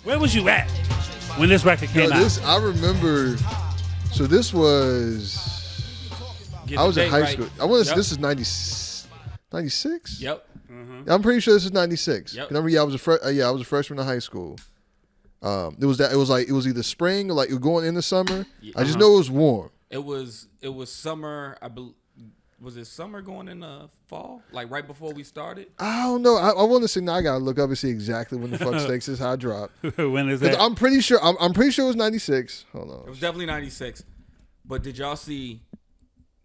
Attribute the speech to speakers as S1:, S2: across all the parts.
S1: Where was you at when this record came out?
S2: I remember. So this was. I was in high school. I want to say this is 96.
S3: Yep.
S2: Mm-hmm. I'm pretty sure this is 96.
S3: Yep.
S2: Remember, I was a freshman in high school. It was either spring or like going in the summer. I just know it was warm.
S3: It was summer. Was it summer going in the fall? Like right before we started?
S2: I don't know. I want to say now. I gotta look up and see exactly when the fuck Stakes is high drop.
S1: When is that?
S2: I'm pretty sure. I'm pretty sure it was 96. Hold on.
S3: It was definitely 96. But did y'all see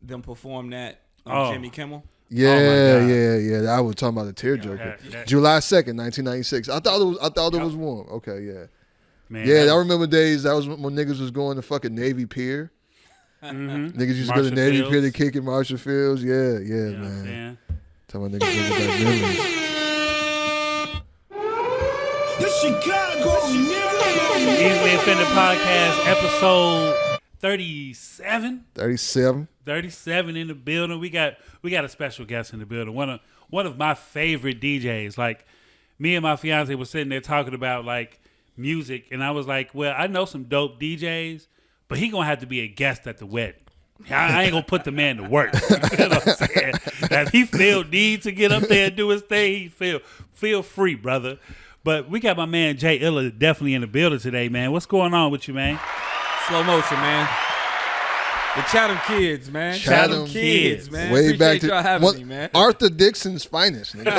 S3: them perform that on Jimmy Kimmel?
S2: Yeah. I was talking about the tearjerker. July 2nd, 1996. I thought it was warm. Okay, yeah. Man, I remember days. That was when niggas was going to fucking Navy Pier. Mm-hmm. Niggas used to go to Navy Pier to kick in Marshall Fields. Yeah, man. Talking about niggas bringing back memories.
S4: The Chicago Nite
S1: Easily Offended Podcast, episode 37. 37 in the building. We got a special guest in the building. One of my favorite DJs. Like, me and my fiance was sitting there talking about like music, and I was like, well, I know some dope DJs, but he gonna have to be a guest at the wedding. I ain't gonna put the man to work. You know what I'm saying? If he feel need to get up there and do his thing, he feel free, brother. But we got my man Jay Illa definitely in the building today, man. What's going on with you, man?
S3: Slow motion, man. The Chatham kids, man.
S2: Chatham
S3: kids, man.
S2: Way
S3: Appreciate
S2: back to
S3: y'all having me, man.
S2: Arthur Dixon's finest, nigga.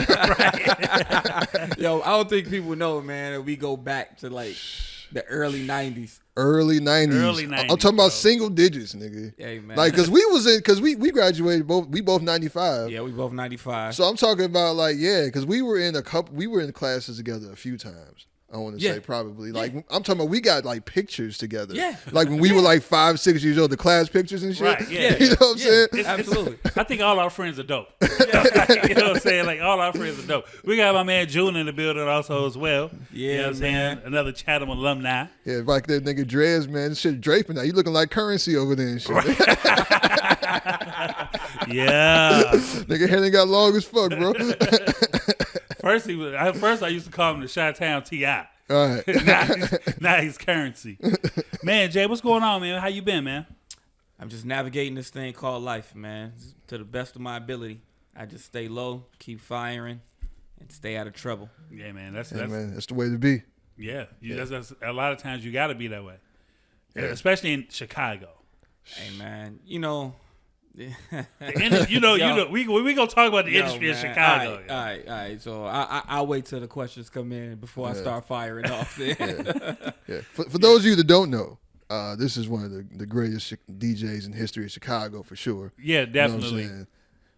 S3: Yo, I don't think people know, man, that we go back to like the early 90s.
S2: Early 90s. I'm talking about single digits, nigga.
S3: Yeah, man.
S2: Like, cause we graduated we both 95.
S3: Yeah, we both 95.
S2: So I'm talking about like, cause we were in classes together a few times. I want to say probably like I'm talking about we got like pictures together. Yeah. Like when we were like 5, 6 years old, the class pictures and shit.
S1: Right. Yeah.
S2: You know what I'm saying?
S3: Absolutely.
S1: I think all our friends are dope. You know what I'm saying? Like all our friends are dope. We got my man June in the building also as well. Yeah, you know what I'm saying? Another Chatham alumni.
S2: Yeah, like that nigga Drez, man. This shit draping now. You looking like Currency over there and shit. Right.
S1: Yeah.
S2: Nigga hair got long as fuck, bro.
S1: First I used to call him the Chi-Town T.I.
S2: All right.
S1: now he's Currency. Man, Jay, what's going on, man? How you been, man?
S3: I'm just navigating this thing called life, man, to the best of my ability. I just stay low, keep firing, and stay out of trouble.
S1: Yeah, man. That's
S2: the way to be.
S1: Yeah. That's a lot of times you got to be that way, especially in Chicago.
S3: Hey, man, you know.
S1: We gonna talk about the industry in Chicago.
S3: All right. So I'll wait till the questions come in before I start firing off.
S2: Yeah. For those of you that don't know, this is one of the greatest DJs in history of Chicago for sure.
S1: Yeah, definitely. You know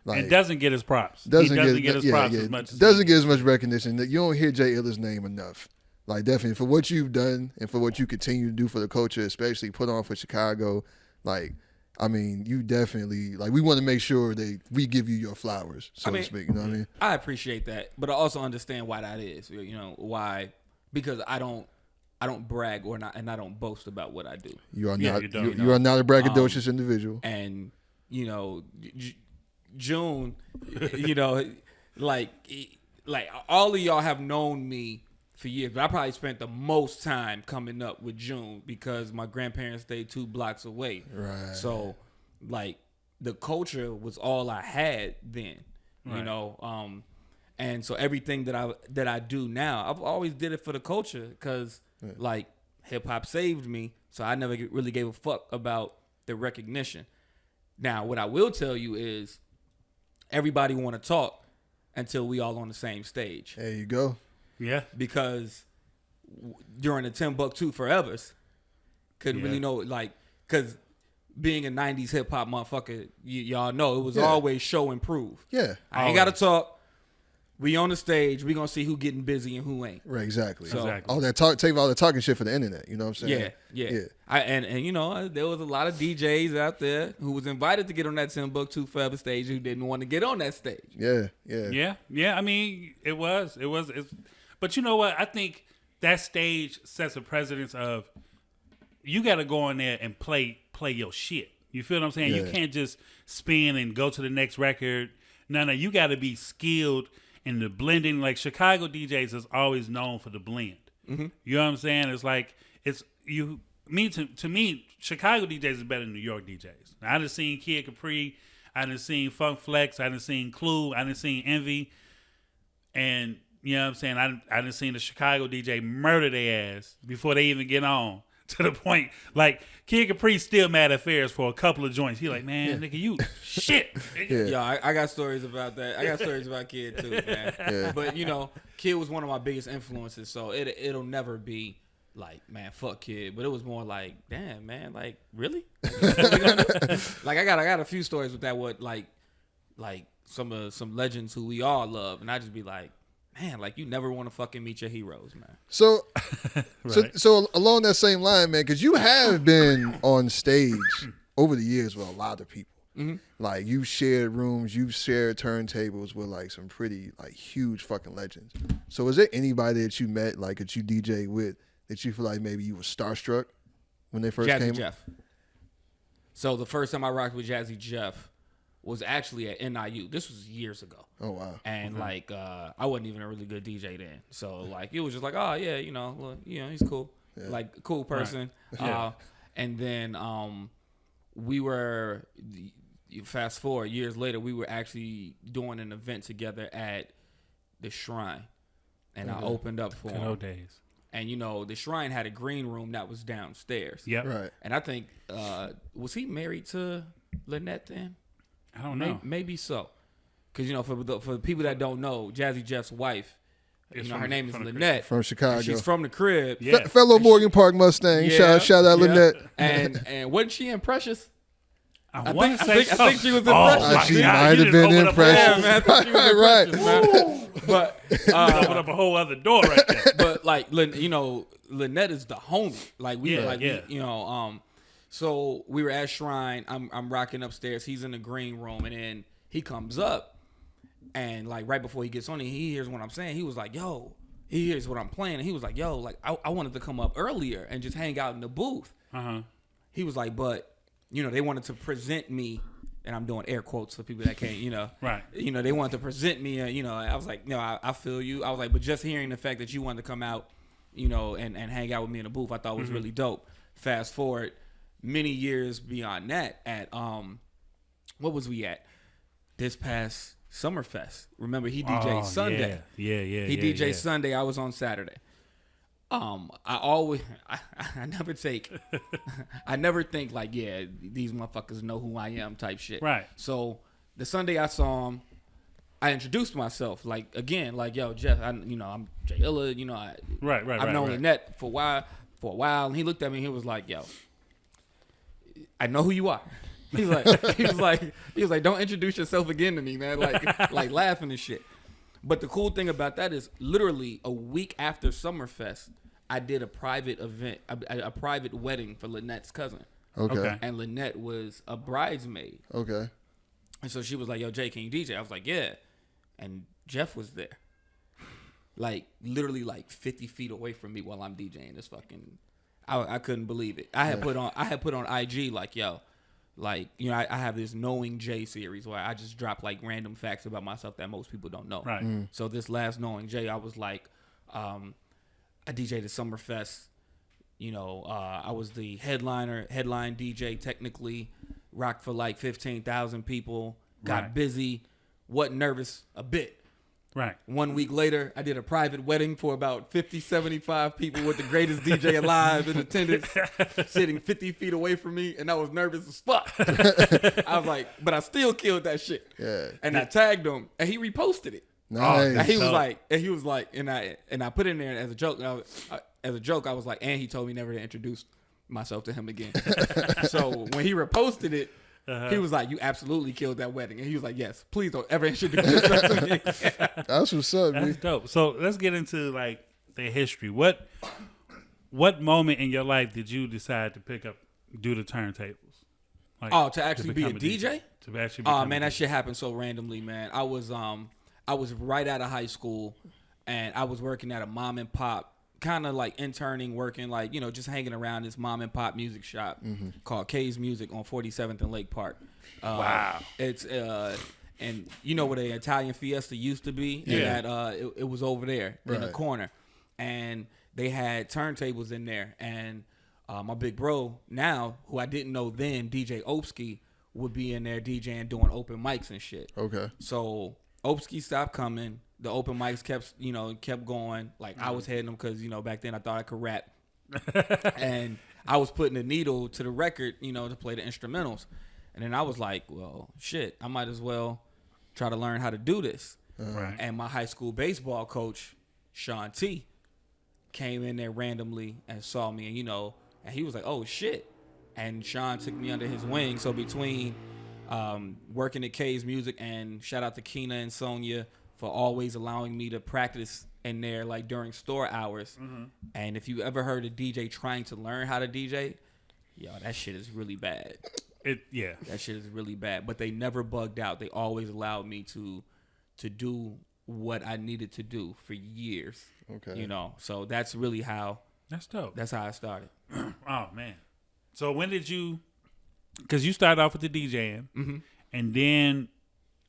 S1: like, and doesn't get his props.
S2: Doesn't
S1: get his props as much.
S2: Doesn't get as much recognition. You don't hear Jay Illa's name enough. Like definitely for what you've done and for what you continue to do for the culture, especially put on for Chicago, like. I mean, you definitely like. We want to make sure that we give you your flowers, so to speak. You know what I mean?
S3: I appreciate that, but I also understand why that is. You know why? Because I don't brag and I don't boast about what I do.
S2: You are not. You are not a braggadocious individual.
S3: And you know, June. You know, like all of y'all have known me for years, but I probably spent the most time coming up with June because my grandparents stayed 2 blocks away.
S2: Right.
S3: So, like, the culture was all I had then, you know. And so everything that I do now, I've always did it for the culture because, like, hip hop saved me. So I never really gave a fuck about the recognition. Now, what I will tell you is, everybody want to talk until we all on the same stage.
S2: There you go.
S1: Yeah,
S3: because during the Tim Buc 2 forevers, couldn't really know like because being a '90s hip hop motherfucker, y'all know it was always show and prove.
S2: Yeah,
S3: I ain't gotta talk. We on the stage. We gonna see who getting busy and who ain't.
S2: Right, exactly.
S3: So,
S2: all that take all the talking shit for the internet. You know what I'm saying?
S3: Yeah. And you know there was a lot of DJs out there who was invited to get on that Tim Buc 2 forever stage who didn't want to get on that stage.
S2: Yeah.
S1: I mean, it was. But you know what? I think that stage sets a precedence of you got to go in there and play your shit. You feel what I'm saying? Yeah. You can't just spin and go to the next record. No, you got to be skilled in the blending. Like Chicago DJs is always known for the blend. You know what I'm saying? It's like to me, Chicago DJs is better than New York DJs. Now, I done seen Kid Capri, I done seen Funk Flex, I done seen Clue, I done seen Envy, and you know what I'm saying? I done seen the Chicago DJ murder their ass before they even get on. To the point, like, Kid Capri's still mad at Ferris for a couple of joints. He like, man, nigga, you shit. Nigga.
S3: Yeah, I got stories about that. I got stories about Kid too, man. Yeah. But, you know, Kid was one of my biggest influences, so it'll never be like, man, fuck Kid. But it was more like, damn, man, like, really? Like, I got a few stories with that, like some legends who we all love, and I just be like, man, like, you never want to fucking meet your heroes, man.
S2: So,
S1: right.
S2: so along that same line, man, because you have been on stage over the years with a lot of people. Mm-hmm. Like, you've shared rooms, you've shared turntables with, like, some pretty, like, huge fucking legends. So is there anybody that you met, like, that you DJ with, that you feel like maybe you were starstruck when they first came?
S3: Jazzy Jeff. So the first time I rocked with Jazzy Jeff was actually at NIU. This was years ago.
S2: Oh, wow.
S3: And, like, I wasn't even a really good DJ then. So, like, it was just like, oh, yeah, you know, well, you know, he's cool. Yeah. Like, cool person. Right. Yeah. And then we were, fast forward, years later, we were actually doing an event together at the Shrine. And I opened up for him.
S1: Days.
S3: And, you know, the Shrine had a green room that was downstairs.
S1: Yep.
S2: Right.
S3: And I think, was he married to Lynette then?
S1: I don't know.
S3: Maybe so. Because, you know, for the people that don't know, Jazzy Jeff's wife, her name is Lynette.
S2: From Chicago.
S3: She's from the crib.
S1: Yeah.
S2: Fellow Morgan Park Mustang.
S3: Yeah,
S2: shout out Lynette.
S3: And wasn't she in Precious?
S1: I
S3: think she was in Precious.
S2: She might have been in Precious.
S3: Man, I thought she was in
S2: Right.
S3: Precious, man. But
S1: open up a whole other door right there.
S3: But, like, you know, Lynette is the homie. Like, we you know, so we were at Shrine. I'm rocking upstairs. He's in the green room, and then he comes up, and, like, right before he gets on, he hears what I'm saying. He was like, "Yo," he hears what I'm playing, and he was like, "Yo, like, I wanted to come up earlier and just hang out in the booth." He was like, "But, you know, they wanted to present me," and I'm doing air quotes for people that can't, you know,
S1: right?
S3: You know, they wanted to present me. You know, I was like, "No, I feel you." I was like, "But just hearing the fact that you wanted to come out, you know, and hang out with me in the booth, I thought was really dope." Fast forward many years beyond that, at what was we at this past Summerfest? Remember, he DJ'd Sunday.
S1: Yeah.
S3: He DJ'd Sunday. I was on Saturday. I never think like, yeah, these motherfuckers know who I am type shit.
S1: Right.
S3: So the Sunday I saw him, I introduced myself, like, again, like, yo, Jeff, I'm Jay Illa, you know, I've known Lynette for a while, and he looked at me and he was like, yo, I know who you are. He was like, don't introduce yourself again to me, man. Like laughing and shit. But the cool thing about that is, literally a week after Summerfest, I did a private event, a private wedding for Lynette's cousin.
S2: Okay.
S3: And Lynette was a bridesmaid.
S2: Okay.
S3: And so she was like, yo, Jay, can you DJ? I was like, yeah. And Jeff was there. Like, literally, like, 50 feet away from me while I'm DJing this fucking... I couldn't believe it. I had put on IG, like, yo, like, you know, I have this Knowing Jay series where I just drop, like, random facts about myself that most people don't know.
S1: Right.
S3: So this last Knowing Jay, I was like, I DJ'd at Summerfest. You know, I was the headline DJ, technically. Rocked for like 15,000 people. Got busy. Wasn't nervous a bit.
S1: Right.
S3: 1 week later, I did a private wedding for about 50, 75 people with the greatest DJ alive in attendance, sitting 50 feet away from me, and I was nervous as fuck. I was like, but I still killed that shit.
S2: Yeah.
S3: And I tagged him, and he reposted it.
S2: Nice.
S3: And he was like, and I put it in there as a joke. I was like, and he told me never to introduce myself to him again. So when he reposted it, he was like, you absolutely killed that wedding. And he was like, yes, please don't ever introduce yourself to me.
S2: That's what's up, man.
S1: That's dope. So let's get into like the history. What moment in your life did you decide to do the turntables? Like,
S3: to actually be a DJ?
S1: To actually
S3: man, that shit happened so randomly, man. I was right out of high school, and I was working at a mom and pop, kind of like interning, working, like, you know, just hanging around this mom and pop music shop called K's Music on 47th and Lake Park.
S1: Wow.
S3: It's and you know where the Italian Fiesta used to be?
S1: Yeah.
S3: And that, it was over there in the corner. And they had turntables in there, and my big bro now, who I didn't know then, DJ Opsky, would be in there DJing, doing open mics and shit.
S2: Okay.
S3: So Opsky stopped coming. The open mics kept going. Like I was heading them because back then I thought I could rap, and I was putting the needle to the record, to play the instrumentals. And then I was like, well, shit, I might as well try to learn how to do this.
S1: Right.
S3: And my high school baseball coach, Sean T, came in there randomly and saw me, and and he was like, oh shit. And Sean took me under his wing. So between working at K's Music, and shout out to Keena and Sonia for always allowing me to practice in there like during store hours. Mm-hmm. And if you ever heard a DJ trying to learn how to DJ, that shit is really bad. That shit is really bad. But they never bugged out. They always allowed me to do what I needed to do for years.
S2: Okay.
S3: So that's really how.
S1: That's dope.
S3: That's how I started.
S1: Oh man. So when did you? Because you started off with the DJing,
S3: mm-hmm.
S1: and then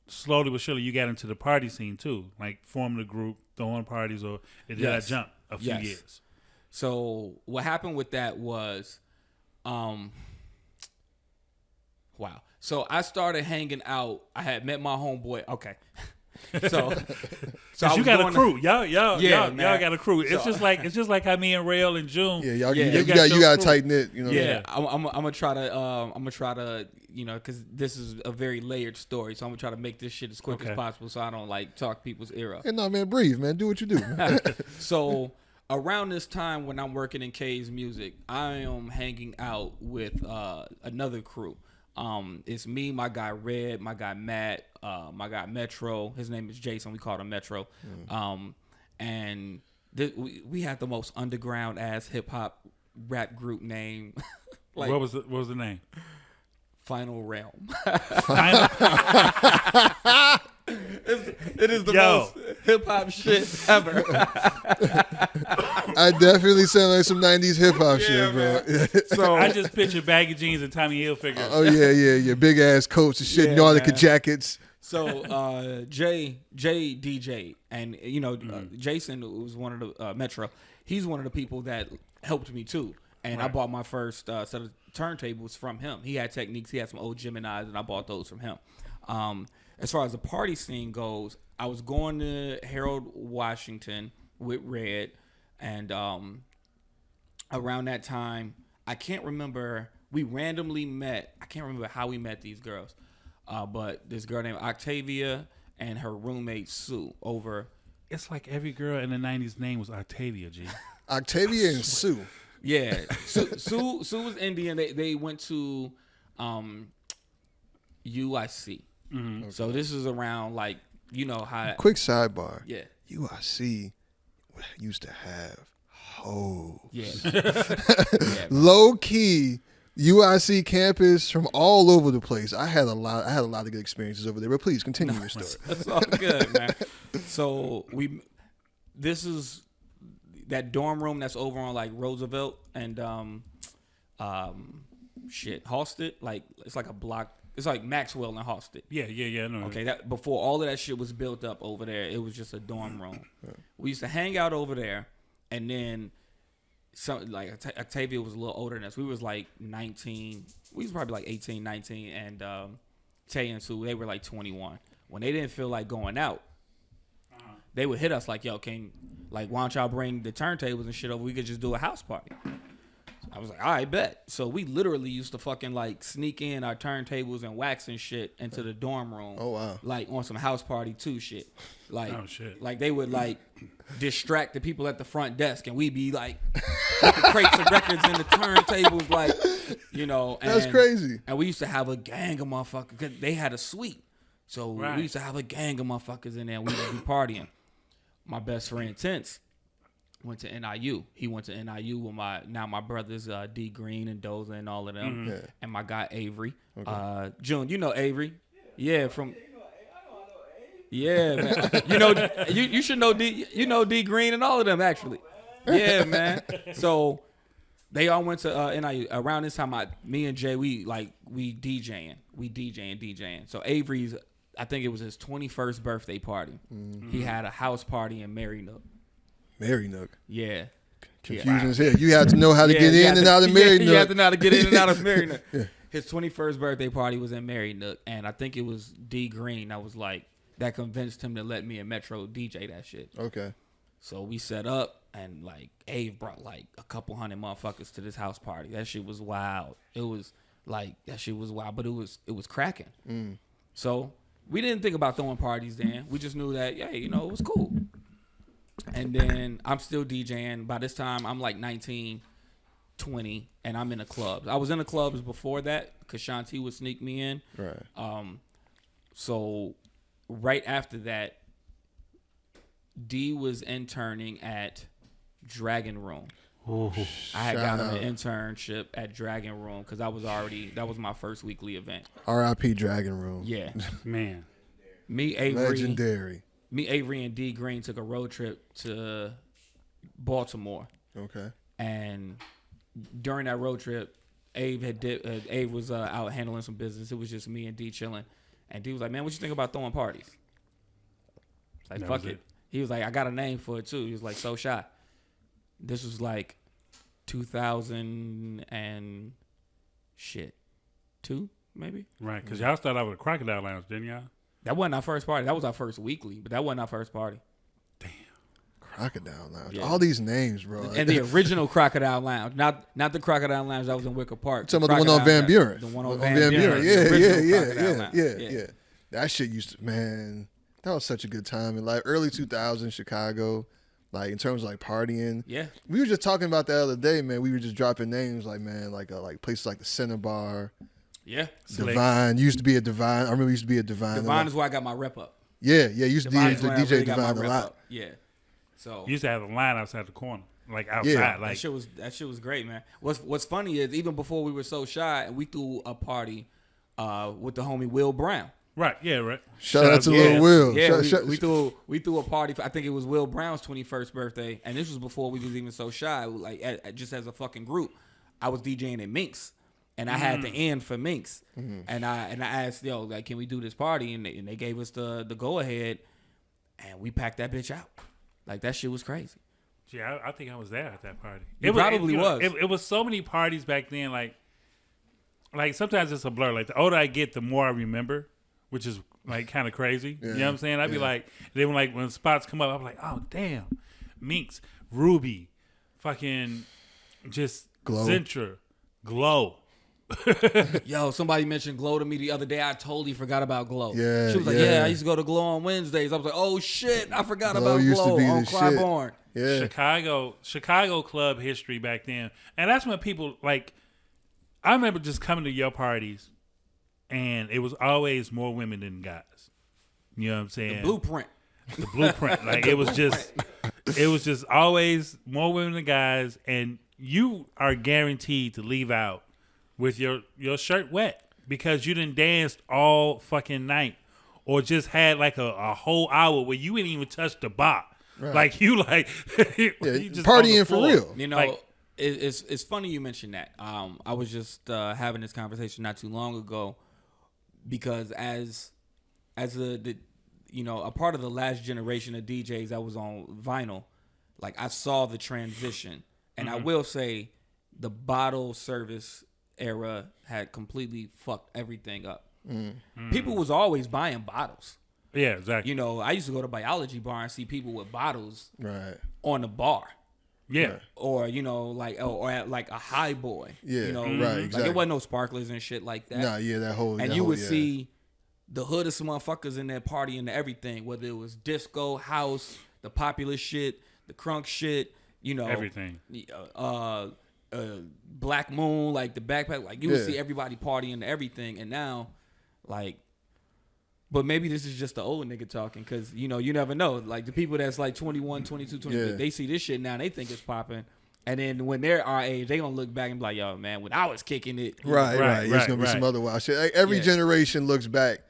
S1: slowly but surely you got into the party scene too, like forming a group, throwing parties, or did I jump a few years?
S3: So what happened with that was, wow. So I started hanging out. I had met my homeboy. Okay. So
S1: you got a crew. Y'all got a crew. It's just like how me and Rell and June.
S2: Yeah, you got to tighten it.
S3: Yeah, I'm gonna try to because this is a very layered story. So I'm gonna try to make this shit as quick as possible, so I don't like talk people's ear up.
S2: Hey, no, man, breathe, man. Do what you do.
S3: So around this time when I'm working in K's Music, I am hanging out with another crew. It's me, my guy Red, my guy Matt, my guy Metro. His name is Jason. We call him Metro. And we had the most underground ass hip hop rap group name.
S1: Like, what was the name?
S3: Final Realm. It is the most hip hop shit ever.
S2: I definitely sound like some 90s hip hop shit, bro.
S1: So I just picture baggy jeans and Tommy Hilfiger.
S2: Oh yeah, big ass coats and shit, Nautica jackets.
S3: So Jay DJ, and Jason was one of the Metro. He's one of the people that helped me too. And I bought my first set of turntables from him. He had Techniques. He had some old Geminis, and I bought those from him. As far as the party scene goes, I was going to Harold, Washington with Red. And around that time, I can't remember. We randomly met. I can't remember how we met these girls. But this girl named Octavia and her roommate Sue over.
S1: It's like every girl in the 90s name was Octavia, G.
S2: Octavia and Sue.
S3: Yeah. Sue was Indian. They went to UIC. Mm-hmm. Okay. So this is around how.
S2: Quick sidebar.
S3: Yeah.
S2: UIC used to have hoes.
S3: Yeah.
S2: Low key. UIC campus from all over the place. I had a lot of good experiences over there. But please continue your story.
S3: That's all good, man. So this is that dorm room that's over on like Roosevelt and Halsted. Like it's like a block. It's like Maxwell and Halsted.
S1: Yeah. I know.
S3: Okay, that before all of that shit was built up over there, it was just a dorm room. We used to hang out over there, and then. Octavia was a little older than us. We was like 19. We was probably like 18, 19. And Tay and Sue, they were like 21. When they didn't feel like going out, they would hit us like, yo, why don't y'all bring the turntables and shit over? We could just do a house party. I was like, all right, bet. So we literally used to fucking like sneak in our turntables and wax and shit into the dorm room.
S2: Oh, wow.
S3: Like on some house party too shit. Like,
S1: oh, shit.
S3: Like they would like distract the people at the front desk and we'd be like with the crates of records and the turntables like, And,
S2: that's crazy.
S3: And we used to have a gang of motherfuckers because they had a suite. So we used to have a gang of motherfuckers in there and we would be partying. My best friend, Tense, went to NIU. He went to NIU with my brothers D Green and Doza and all of them,
S2: mm-hmm. Yeah.
S3: and my guy Avery. Okay. June, you know Avery? Yeah, from. Yeah, man. You should know D. You know D Green and all of them actually. Yeah, man. So they all went to NIU. Around this time, me and Jay, we DJing. So Avery's, I think it was his 21st birthday party. Mm-hmm. He had a house party in Mary Nook.
S2: Mary Nook.
S3: Yeah.
S2: Confusion is here. You have to know how to get in and out of Married Nook.
S3: You have to know how to get in and out of Married Nook. His 21st birthday party was in Married Nook, and I think it was D Green that convinced him to let me and Metro DJ that shit.
S2: Okay.
S3: So we set up, and like Abe brought like a couple hundred motherfuckers to this house party. That shit was wild. It was like that shit was wild, but it was cracking. So we didn't think about throwing parties then. We just knew that, yeah, it was cool. And then I'm still DJing. By this time, I'm like 19, 20, and I'm in the clubs. I was in the clubs before that because Shanti would sneak me in.
S2: Right.
S3: So right after that, D was interning at Dragon Room.
S1: Ooh,
S3: I had gotten an internship at Dragon Room because that was my first weekly event.
S2: R.I.P. Dragon Room.
S3: Yeah.
S1: Man.
S2: Legendary.
S3: Me, Avery, and D Green took a road trip to Baltimore.
S2: Okay.
S3: And during that road trip, Abe was out handling some business. It was just me and D chilling. And D was like, man, what you think about throwing parties? Like, fuck it. He was like, I got a name for it too. He was like, So Shy. This was like 2000 and shit. 2, maybe?
S1: Right, because y'all started out with a Crocodile Lounge, didn't y'all?
S3: That wasn't our first party. That was our first weekly, but that wasn't our first party.
S1: Damn.
S2: Crocodile Lounge.
S3: Yeah.
S2: All these names, bro.
S3: And the original Crocodile Lounge, not the Crocodile Lounge that was in Wicker Park.
S2: Talking about the one on Van Buren.
S3: The one on Van Buren.
S2: Yeah. That shit used to, man, that was such a good time. In like early 2000s, Chicago, like in terms of like partying.
S3: Yeah.
S2: We were just talking about the other day, man. We were just dropping names like, man, like places like the Center Bar.
S3: Yeah.
S2: Divine. Used to be a Divine. I remember used to be a Divine.
S3: Divine is where I got my rep up.
S2: Yeah. Used to DJ
S3: really
S2: Divine a lot.
S3: Up. Yeah. So
S1: you used to have a line outside the corner, like outside.
S2: Yeah.
S1: Like
S3: that shit was great, man. What's funny is even before we were So Shy, and we threw a party with the homie Will Brown.
S1: Right, yeah, right.
S2: Shout out to Lil Will.
S3: Yeah, we threw a party. I think it was Will Brown's 21st birthday, and this was before we was even So Shy. Like just as a fucking group, I was DJing at Minx, and I had the end for Minx, and I asked, yo, like, can we do this party? And they gave us the go ahead, and we packed that bitch out. Like that shit was crazy.
S1: Yeah, I think I was there at that party.
S3: It probably was.
S1: It was so many parties back then. Like sometimes it's a blur. Like the older I get, the more I remember. Which is like kind of crazy. Yeah, you know what I'm saying? I'd be like, then when spots come up, I'm like, oh damn, Minx, Ruby, fucking just
S2: Glow.
S1: Zentra, Glow.
S3: Yo, somebody mentioned Glow to me the other day. I totally forgot about Glow.
S2: Yeah,
S3: she was like, I used to go to Glow on Wednesdays. I was like, oh shit, I forgot about Glow on Claiborne.
S2: Yeah,
S1: Chicago club history back then, and that's when people like. I remember just coming to your parties. And it was always more women than guys. You know what I'm saying?
S3: The
S1: blueprint. Like it was just always more women than guys. And you are guaranteed to leave out with your shirt wet because you didn't dance all fucking night or just had like a whole hour where you didn't even touch the bar. Right. Like you you just
S2: partying for real.
S3: You know, like, it's funny you mentioned that. I was just having this conversation not too long ago. Because as a part of the last generation of DJs that was on vinyl, like I saw the transition, and I will say, the bottle service era had completely fucked everything up. People was always buying bottles.
S1: Yeah, exactly.
S3: You know, I used to go to Biology Bar and see people with bottles
S2: on
S3: the bar.
S1: Yeah.
S3: Or, or at like a high boy.
S2: Yeah.
S3: You know,
S2: right, exactly.
S3: Like there wasn't no sparklers and shit like that.
S2: Nah, yeah, that whole.
S3: And you would see the hoodest motherfuckers in there partying to everything, whether it was disco, house, the popular shit, the crunk shit,
S1: everything.
S3: Black Moon, like the backpack, like you would see everybody partying to everything. And now, like, but maybe this is just the old nigga talking because, you never know. Like, the people that's like 21, 22, 23, they see this shit now and they think it's popping. And then when they're our age, they going to look back and be like, yo, man, when I was kicking it.
S2: Right. There's going to be some other wild shit. Like, every generation looks back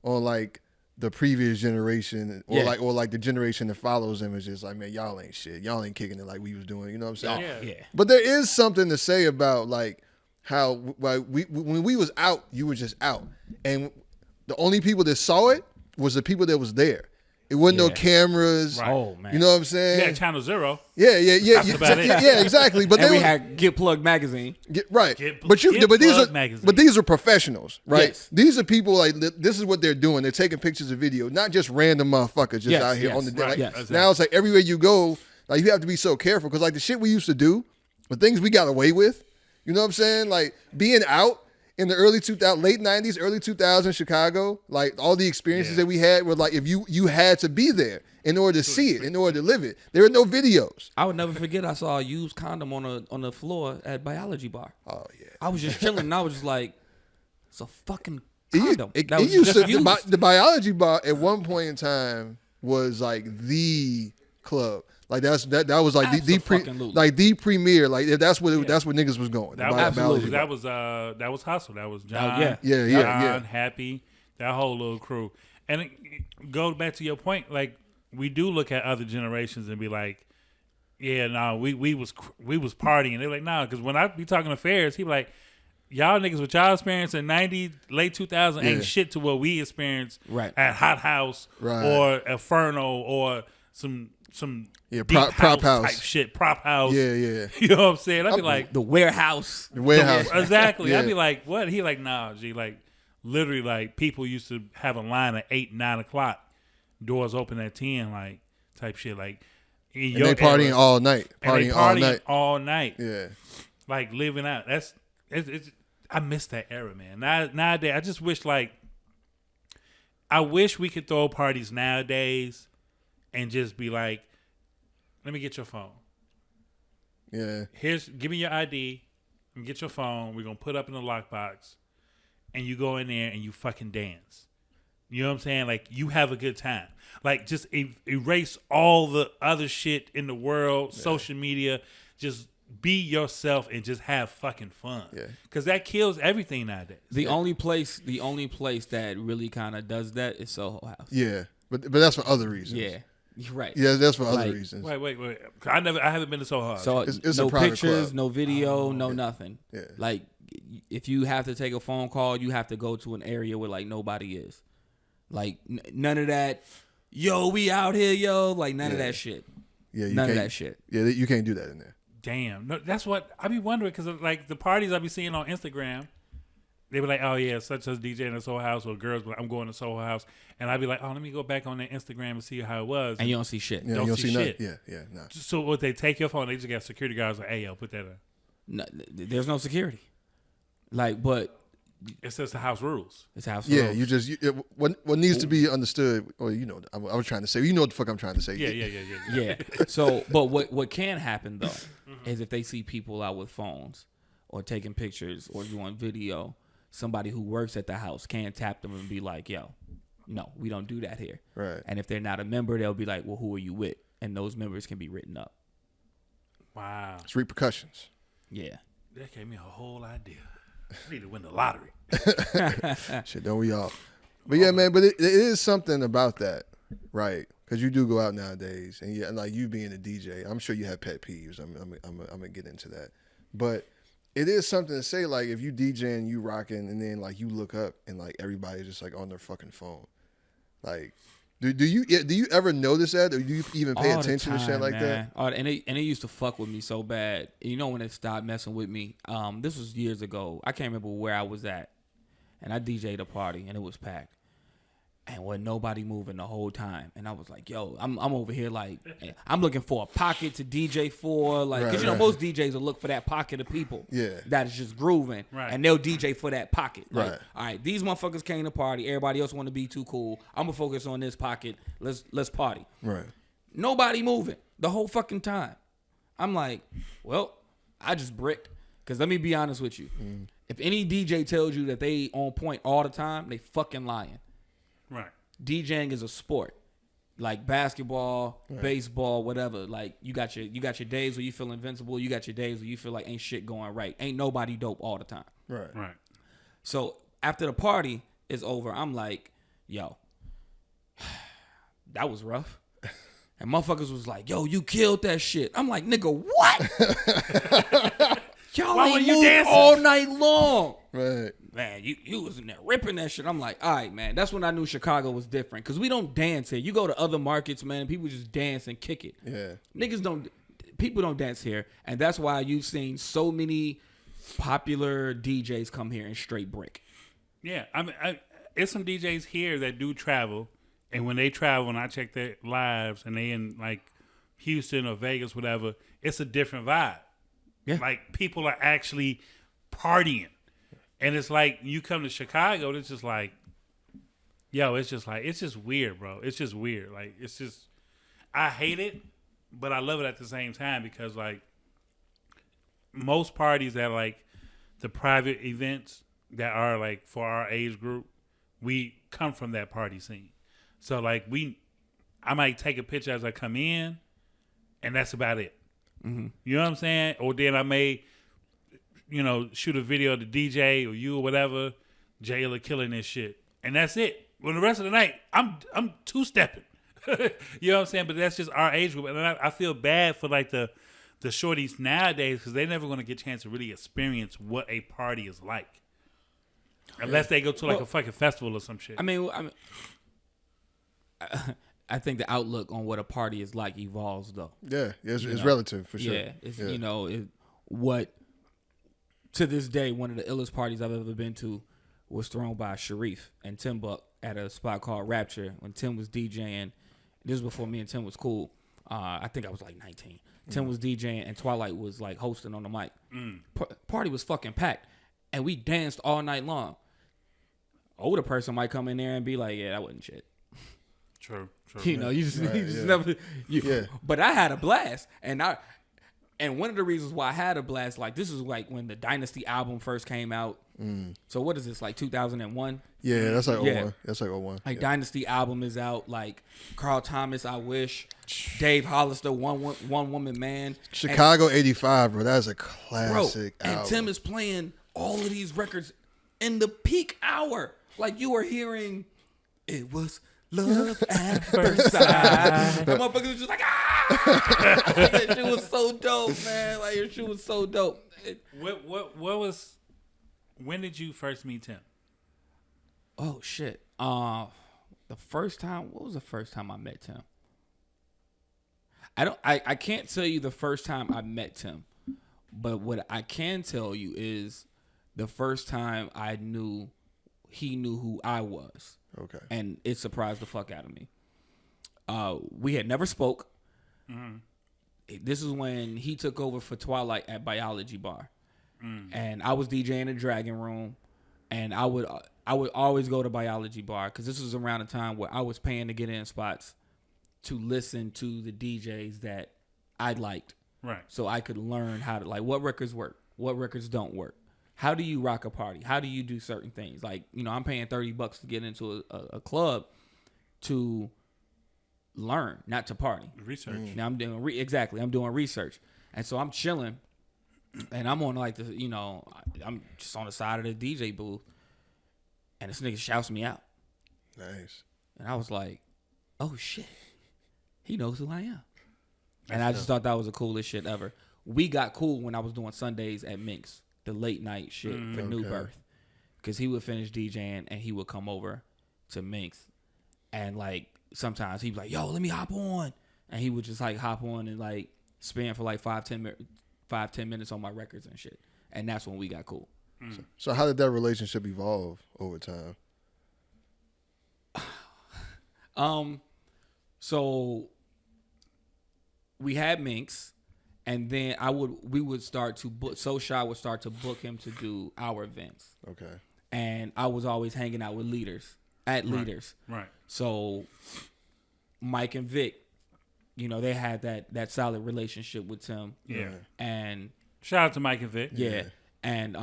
S2: on, like, the previous generation or like the generation that follows them is just like, man, y'all ain't shit. Y'all ain't kicking it like we was doing. You know what I'm saying?
S3: Yeah.
S2: But there is something to say about, like, how when we was out, you were just out. And the only people that saw it was the people that was there. It wasn't no cameras.
S3: Right. Oh man,
S2: you know what I'm saying?
S1: Yeah, Channel Zero.
S2: Yeah.
S1: That's about it.
S2: Yeah, exactly. But
S3: we had Get Plugged magazine.
S2: But these are professionals, right? Yes. These are people like this is what they're doing. They're taking pictures of video, not just random motherfuckers just out here on the day.
S1: Right.
S2: Like, now it's like everywhere you go, like you have to be so careful because like the shit we used to do, the things we got away with, you know what I'm saying? Like being out in the late 90s, early 2000s Chicago, like all the experiences that we had were like if you had to be there in order to see it, in order to live it. There were no videos.
S3: I would never forget I saw a used condom on the floor at Biology Bar.
S2: Oh yeah.
S3: I was just chilling and I was just like, it's a fucking condom.
S2: The Biology Bar at one point in time was like the club. Like that was like the premier. Like that's what niggas was going.
S1: Absolutely. That was Hustle. That was John. John, Happy, that whole little crew. And go back to your point. Like we do look at other generations and be like, yeah, no, we was partying. They're like, nah, because when I be talking to Ferris, he be like, y'all niggas with y'all experience in 90s, late 2000s ain't shit to what we experienced at Hot House or Inferno or some
S2: prop house
S1: type shit, prop house.
S2: Yeah.
S1: You know what I'm saying? I'd be like
S3: the warehouse.
S1: Exactly. I'd be like, what? He like, nah, G. Like literally, like people used to have a line at 8, 9 o'clock, doors open at 10, like type shit. Like
S2: and they partying all night.
S1: All night.
S2: Yeah.
S1: Like living out. I miss that era, man. Nowadays, I just wish I wish we could throw parties nowadays and just be like, let me get your phone.
S2: Yeah.
S1: Give me your ID and get your phone. We're going to put up in the lockbox and you go in there and you fucking dance. You know what I'm saying? Like you have a good time. Like just erase all the other shit in the world, social media, just be yourself and just have fucking fun. Yeah. Because that kills everything nowadays.
S3: The only place that really kind of does that is SoHo House.
S2: Yeah. But that's for other reasons.
S3: Yeah. Right.
S2: Yeah, that's for other reasons.
S1: Wait. I haven't been to SoHo House.
S3: So it's no pictures, club. No video, no nothing.
S2: Yeah.
S3: Like if you have to take a phone call, you have to go to an area where like nobody is. Like none of that. Yo, we out here, yo. Like none of that shit.
S2: Yeah,
S3: none of that shit.
S2: Yeah, you can't do that in there.
S1: Damn, no, that's what I be wondering because like the parties I be seeing on Instagram. They be like, oh, yeah, such as DJ in the SoHo House or girls, but I'm going to SoHo House. And I'd be like, oh, let me go back on their Instagram and see how it was.
S3: And you don't see shit.
S2: Yeah, you don't see shit. Yeah, no.
S1: So what they take your phone, they just got security guards like, hey, yo, put that in.
S3: No, there's no security. Like, but.
S1: It says the house rules.
S3: It's house rules.
S2: Yeah, what needs to be understood, or I was trying to say, you know what the fuck I'm trying to say.
S1: Yeah.
S3: So, but what can happen, though, is if they see people out with phones or taking pictures or doing video, somebody who works at the house can tap them and be like, yo, no, we don't do that here.
S2: Right.
S3: And if they're not a member, they'll be like, well, who are you with? And those members can be written up.
S1: Wow.
S2: It's repercussions.
S3: Yeah.
S1: That gave me a whole idea. I need to win the lottery.
S2: Shit, don't we all? But yeah, man, but it is something about that, right? Because you do go out nowadays, and like you being a DJ, I'm sure you have pet peeves. I'm gonna get into that. But it is something to say, like, if you DJing, you rocking, and then, like, you look up, and, like, everybody's just, like, on their fucking phone. Like, do you ever notice that, or do you even pay attention to shit like that?
S3: And it used to fuck with me so bad. You know when it stopped messing with me? This was years ago. I can't remember where I was at. And I DJ'd a party, and it was packed. And wasn't nobody moving the whole time. And I was like, yo, I'm over here like, I'm looking for a pocket to DJ for. Like, because, most DJs will look for that pocket of people that is just grooving.
S1: Right.
S3: And they'll DJ for that pocket. Like,
S2: right.
S3: All right, these motherfuckers came to party. Everybody else want to be too cool. I'm going to focus on this pocket. Let's party.
S2: Right.
S3: Nobody moving the whole fucking time. I'm like, well, I just bricked. Because let me be honest with you. If any DJ tells you that they on point all the time, they fucking lying.
S1: Right.
S3: DJing is a sport, like basketball, baseball, whatever. Like you got your days where you feel invincible. You got your days where you feel like ain't shit going right. Ain't nobody dope all the time.
S2: Right.
S3: So after the party is over, I'm like, yo, that was rough. And motherfuckers was like, yo, you killed that shit. I'm like, nigga, what? Y'all ain't moved all night long.
S2: Right.
S3: man, you was in there ripping that shit. I'm like, all right, man. That's when I knew Chicago was different. Because we don't dance here. You go to other markets, man, and people just dance and kick it.
S2: Yeah.
S3: People don't dance here. And that's why you've seen so many popular DJs come here and straight break.
S1: Yeah. I mean, it's some DJs here that do travel. And when they travel, and I check their lives, and they in like Houston or Vegas, whatever, it's a different vibe. Yeah. Like people are actually partying. And it's like you come to Chicago, it's just like, yo, it's just weird, bro. It's just weird. Like, it's just, I hate it, but I love it at the same time because, like, most parties that, like, the private events that are, like, for our age group, we come from that party scene. So, like, I might take a picture as I come in, and that's about it. Mm-hmm. You know what I'm saying? Or then I may, shoot a video of the DJ or you or whatever, Jailer killing this shit. And that's it. Well, the rest of the night, I'm two-stepping. You know what I'm saying? But that's just our age group. And I feel bad for, like, the shorties nowadays because they're never going to get a chance to really experience what a party is like. Unless they go to, like, a fucking festival or some shit.
S3: I mean, I think the outlook on what a party is like evolves, though.
S2: Yeah, it's relative for sure.
S3: Yeah, it's what to this day one of the illest parties I've ever been to was thrown by Sharif and Tim Buc at a spot called Rapture when Tim was DJing. This was before me and Tim was cool. I think I was like 19. Tim was DJing and Twilight was like hosting on the mic. Party was fucking packed, and we danced all night long. Older person might come in there and be like, "Yeah, that wasn't shit."
S1: True.
S3: You just never. But I had a blast, and one of the reasons why I had a blast, like this is like when the Dynasty album first came out. So what is this, like 2001?
S2: Yeah, that's like 01. That's like 01.
S3: Like Dynasty album is out. Like Carl Thomas, I Wish, Dave Hollister, One Woman Man,
S2: Chicago '85, bro. That's a classic album.
S3: And Tim is playing all of these records in the peak hour. Like you were hearing, it was love at first sight. The motherfuckers was just like, ah! That shit was so dope, man. Like, your shit was so dope.
S1: When did you first meet Tim?
S3: Oh, shit. What was the first time I met Tim? I can't tell you the first time I met Tim, but what I can tell you is the first time I knew he knew who I was.
S2: Okay.
S3: And it surprised the fuck out of me. We had never spoke. Mm-hmm. This is when he took over for Twilight at Biology Bar. And I was DJing the Dragon Room. And I would always go to Biology Bar because this was around the time where I was paying to get in spots to listen to the DJs that I liked.
S1: Right.
S3: So I could learn how to, like, what records work, what records don't work. How do you rock a party? How do you do certain things? Like, I'm paying $30 to get into a club to learn, not to party.
S1: Research.
S3: Now I'm doing I'm doing research, and so I'm chilling, and I'm on like I'm just on the side of the DJ booth, and this nigga shouts me out.
S2: Nice.
S3: And I was like, oh shit, he knows who I am. And I just thought that was the coolest shit ever. We got cool when I was doing Sundays at Minx. The late night shit for New Birth, because he would finish DJing and he would come over to Minx, and like sometimes he'd be like, "Yo, let me hop on," and he would just like hop on and like spin for like 5-10 minutes on my records and shit, and that's when we got cool.
S2: So how did that relationship evolve over time?
S3: So we had Minx. And then we would start to book. SoShy would start to book him to do our events.
S2: Okay.
S3: And I was always hanging out with leaders.
S1: Right.
S3: So Mike and Vic, they had that solid relationship with Tim.
S1: Yeah.
S3: And
S1: shout out to Mike and Vic.
S3: Yeah. And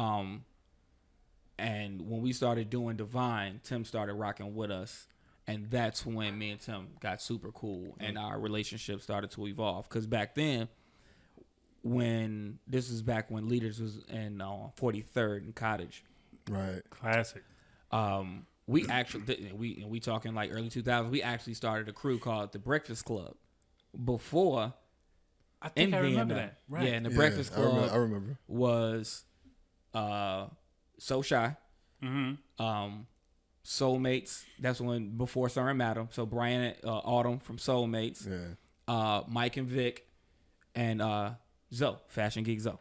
S3: when we started doing Divine, Tim started rocking with us. And that's when me and Tim got super cool and our relationship started to evolve. Because back then, this is back when Leaders was in 43rd and Cottage.
S2: Right.
S1: Classic.
S3: We actually we talking like early 2000s. We actually started a crew called the Breakfast Club. Before,
S1: I think I remember that. Right.
S3: Yeah, and the Breakfast Club
S2: I remember.
S3: was SoShy, Soulmates. That's when before Summer and Madam. So Brian Autumn from Soulmates.
S2: Yeah.
S3: Mike and Vic, and Zoe, Fashion Geek Zoe.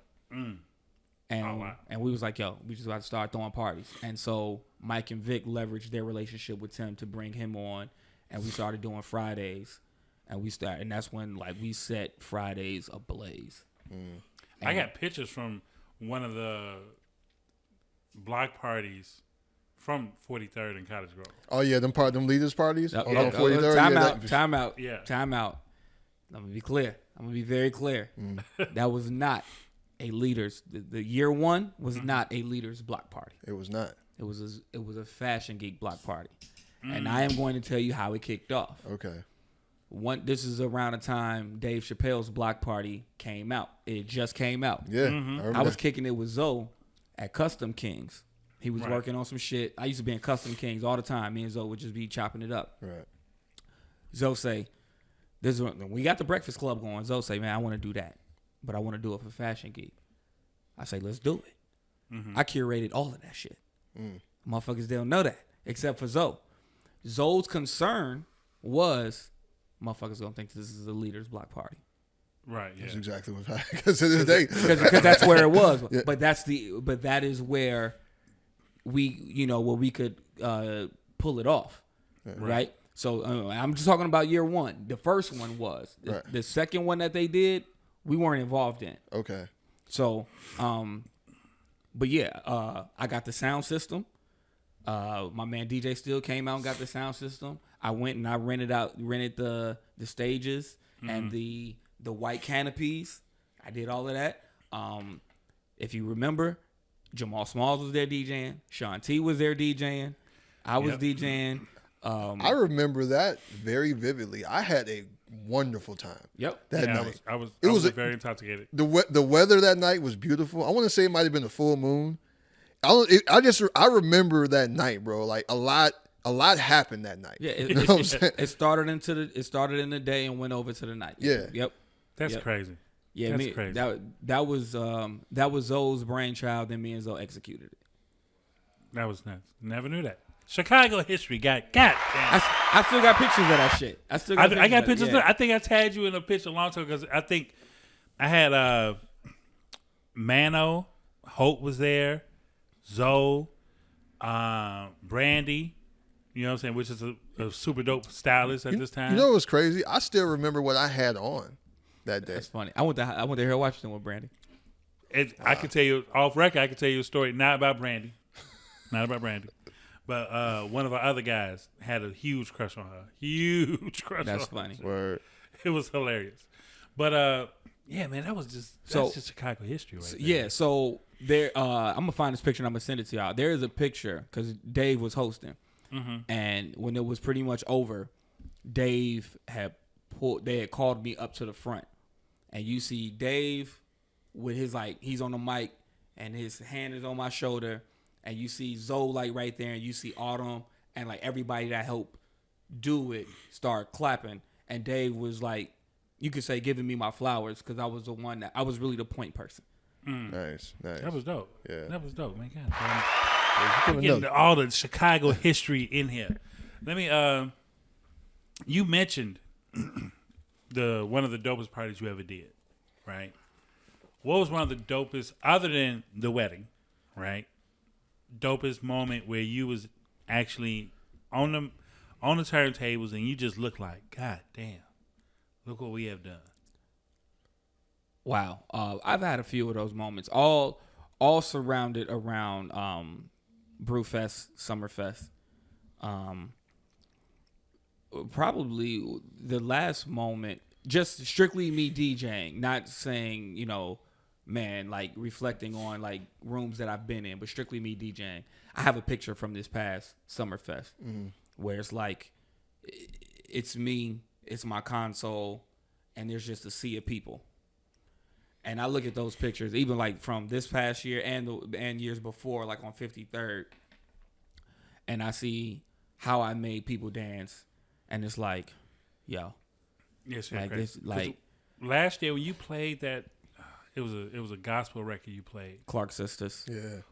S3: And we was like, yo, we just about to start throwing parties. And so Mike and Vic leveraged their relationship with Tim to bring him on, and we started doing Fridays. And that's when like we set Fridays ablaze.
S1: I got pictures from one of the block parties from 43rd and Cottage Grove.
S2: Oh yeah, them leaders parties on
S3: 43rd. Time out.
S1: Yeah.
S3: Time out. I'm gonna be clear. I'm gonna be very clear. That was not a leaders. The year one was not a leaders block party.
S2: It was not.
S3: It was a Fashion Geek block party, and I am going to tell you how it kicked off.
S2: Okay.
S3: This is around the time Dave Chappelle's block party came out. It just came out.
S2: Yeah.
S3: I was kicking it with Zoe at Custom Kings. He was working on some shit. I used to be in Custom Kings all the time. Me and Zoe would just be chopping it up.
S2: Right.
S3: Zoe say, we got the Breakfast Club going. Zoe say, man, I want to do that, but I want to do it for Fashion Geek. I say, let's do it. I curated all of that shit. Motherfuckers don't know that, except for Zoe. Zoe's concern was, motherfuckers gonna think this is a leaders block party.
S1: Right. Yeah.
S2: That's exactly what happened. Because to this day,
S3: because that's where it was.
S2: Yeah.
S3: But that is where we could pull it off, right? So I'm just talking about year one. The first one was the second one that they did. We weren't involved in.
S2: Okay.
S3: So, but yeah, I got the sound system. My man DJ Still came out and got the sound system. I went and I rented the stages and the white canopies. I did all of that. If you remember, Jamal Smalls was there DJing. Sean T was there DJing. I was DJing.
S2: I remember that very vividly. I had a wonderful time.
S3: Yep.
S2: That night.
S1: I was very intoxicated.
S2: The weather that night was beautiful. I want to say it might have been a full moon. I remember that night, bro. Like a lot happened that night.
S3: Yeah, it started in the day and went over to the night.
S2: Yeah.
S3: Yep.
S1: That's crazy.
S3: Yeah,
S1: that's crazy.
S3: That was Zoe's brainchild, and me and Zoe executed it.
S1: That was nuts. Never knew that. Chicago history God
S3: I still got pictures of that shit.
S1: I got pictures. I think I tagged you in a picture a long time because I think I had Mano, Hope was there, Zoe, Brandy. You know what I'm saying? Which is a super dope stylist at this time.
S2: You know what's crazy? I still remember what I had on that day.
S3: That's funny. I went to Harold Washington with Brandy.
S1: I can tell you off record. I can tell you a story not about Brandy, but one of our other guys had a huge crush on her.
S3: That's funny.
S2: Word.
S1: It was hilarious. But yeah, man, that's just Chicago history, right?
S3: Yeah. So there, I'm gonna find this picture and I'm gonna send it to y'all. There is a picture because Dave was hosting, and when it was pretty much over, Dave they had called me up to the front, and you see Dave with his he's on the mic and his hand is on my shoulder, and you see Zoe right there, and you see Autumn and everybody that helped do it start clapping, and Dave was you could say giving me my flowers because I was the one that I was really the point person.
S2: Nice.
S1: That was dope.
S2: Yeah,
S1: that was dope, man. God, getting all the Chicago history in here. Let me. You mentioned one of the dopest parties you ever did, right? What was one of the dopest, other than the wedding, right? Dopest moment where you was actually on the turntables and you just looked like, God damn, look what we have done.
S3: Wow. I've had a few of those moments, all surrounded around Brewfest, Summerfest. Probably the last moment, just strictly me DJing, not saying, man, reflecting on rooms that I've been in, but strictly me DJing. I have a picture from this past Summerfest where it's it's me, it's my console, and there's just a sea of people. And I look at those pictures, even from this past year and years before, on 53rd, and I see how I made people dance, and it's yo,
S1: yes, last year when you played that, it was a gospel record you played,
S3: Clark Sisters.
S2: Yeah,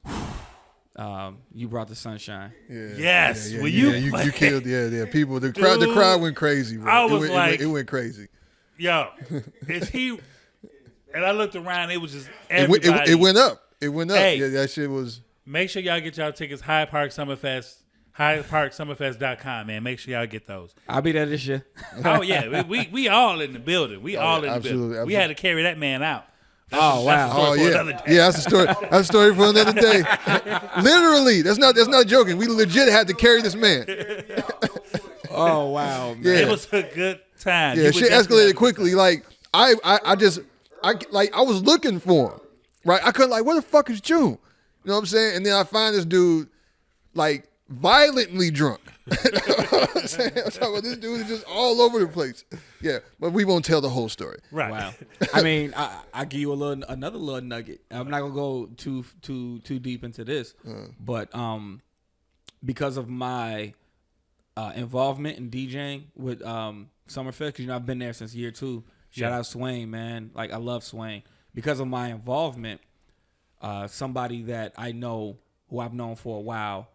S3: You Brought the Sunshine.
S2: Yeah.
S1: Yes.
S2: Yeah,
S1: When
S2: you killed. Yeah. People. The crowd went crazy, bro.
S1: I was
S2: it went crazy.
S1: Yo, is he? And I looked around. It was just everybody.
S2: It went up. It went up.
S1: Hey,
S2: yeah, that shit was.
S1: Make sure y'all get y'all tickets. Hyde Park Summerfest. HydeParkSummerfest.com, man. Make sure y'all get those.
S3: I'll be there this year.
S1: Oh yeah, we all in the building. We all in the building. We had to carry that man out.
S3: Wow.
S2: Yeah, that's a story. That's a story for another day. Literally, that's not joking. We legit had to carry this man.
S3: Oh wow, man.
S1: Yeah. It was a good time.
S2: Yeah, shit escalated quickly. Like I was looking for him, right? I couldn't where the fuck is June? You know what I'm saying? And then I find this dude like violently drunk. I'm talking about this dude is just all over the place. Yeah, but we won't tell the whole story.
S1: Right.
S3: Wow. I mean, I give you another little nugget. I'm not gonna go too deep into this, but because of my involvement in DJing with Summerfest, because I've been there since year 2. Shout out Swain, man. Like I love Swain. Because of my involvement, somebody that I know, who I've known for a while,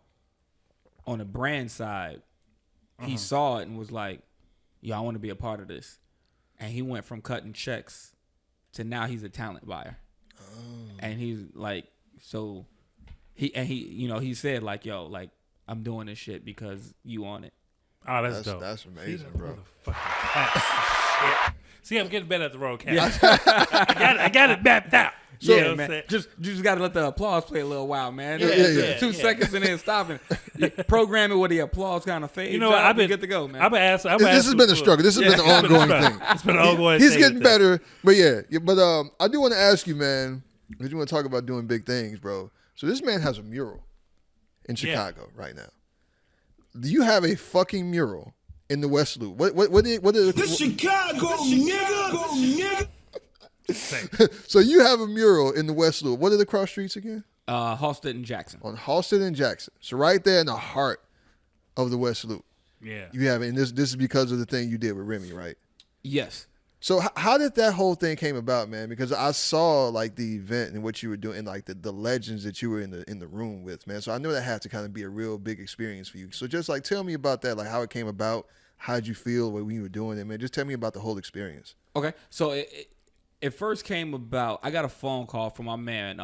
S3: on the brand side, he saw it and was like, yo, I want to be a part of this. And he went from cutting checks to now he's a talent buyer. And he's like, so he said like, yo, like I'm doing this shit because you on it.
S1: Oh, that's dope.
S2: That's amazing, bro.
S1: See, I'm getting better at the roadcast. Yeah. I got it mapped out.
S3: So,
S1: you know
S3: man, you just got to let the applause play a little while, man.
S2: Yeah.
S3: 2 seconds and then stopping. Program it where the applause kind of fades.
S1: You know, I've been
S3: good to go, man.
S2: This has been a struggle. This has been an ongoing thing.
S1: It's been an ongoing
S2: He's
S1: thing.
S2: getting better, but yeah. But I do want to ask you, man, because you want to talk about doing big things, bro. So this man has a mural in Chicago right now. Do you have a fucking mural in the West Loop? What
S4: The Chicago nigga.
S2: So you have a mural in the West Loop. What are the cross streets again?
S3: Halsted and Jackson.
S2: On Halsted and Jackson. So right there in the heart of the West Loop.
S1: Yeah.
S2: You have it, and this is because of the thing you did with Remy, right?
S3: Yes.
S2: So how did that whole thing came about, man? Because I saw like the event and what you were doing, and like the legends that you were in the room with, man. So I know that had to kind of be a real big experience for you. So just like tell me about that, like how it came about, how did you feel when you were doing it, man? Just tell me about the whole experience.
S3: Okay, so it first came about. I got a phone call from my man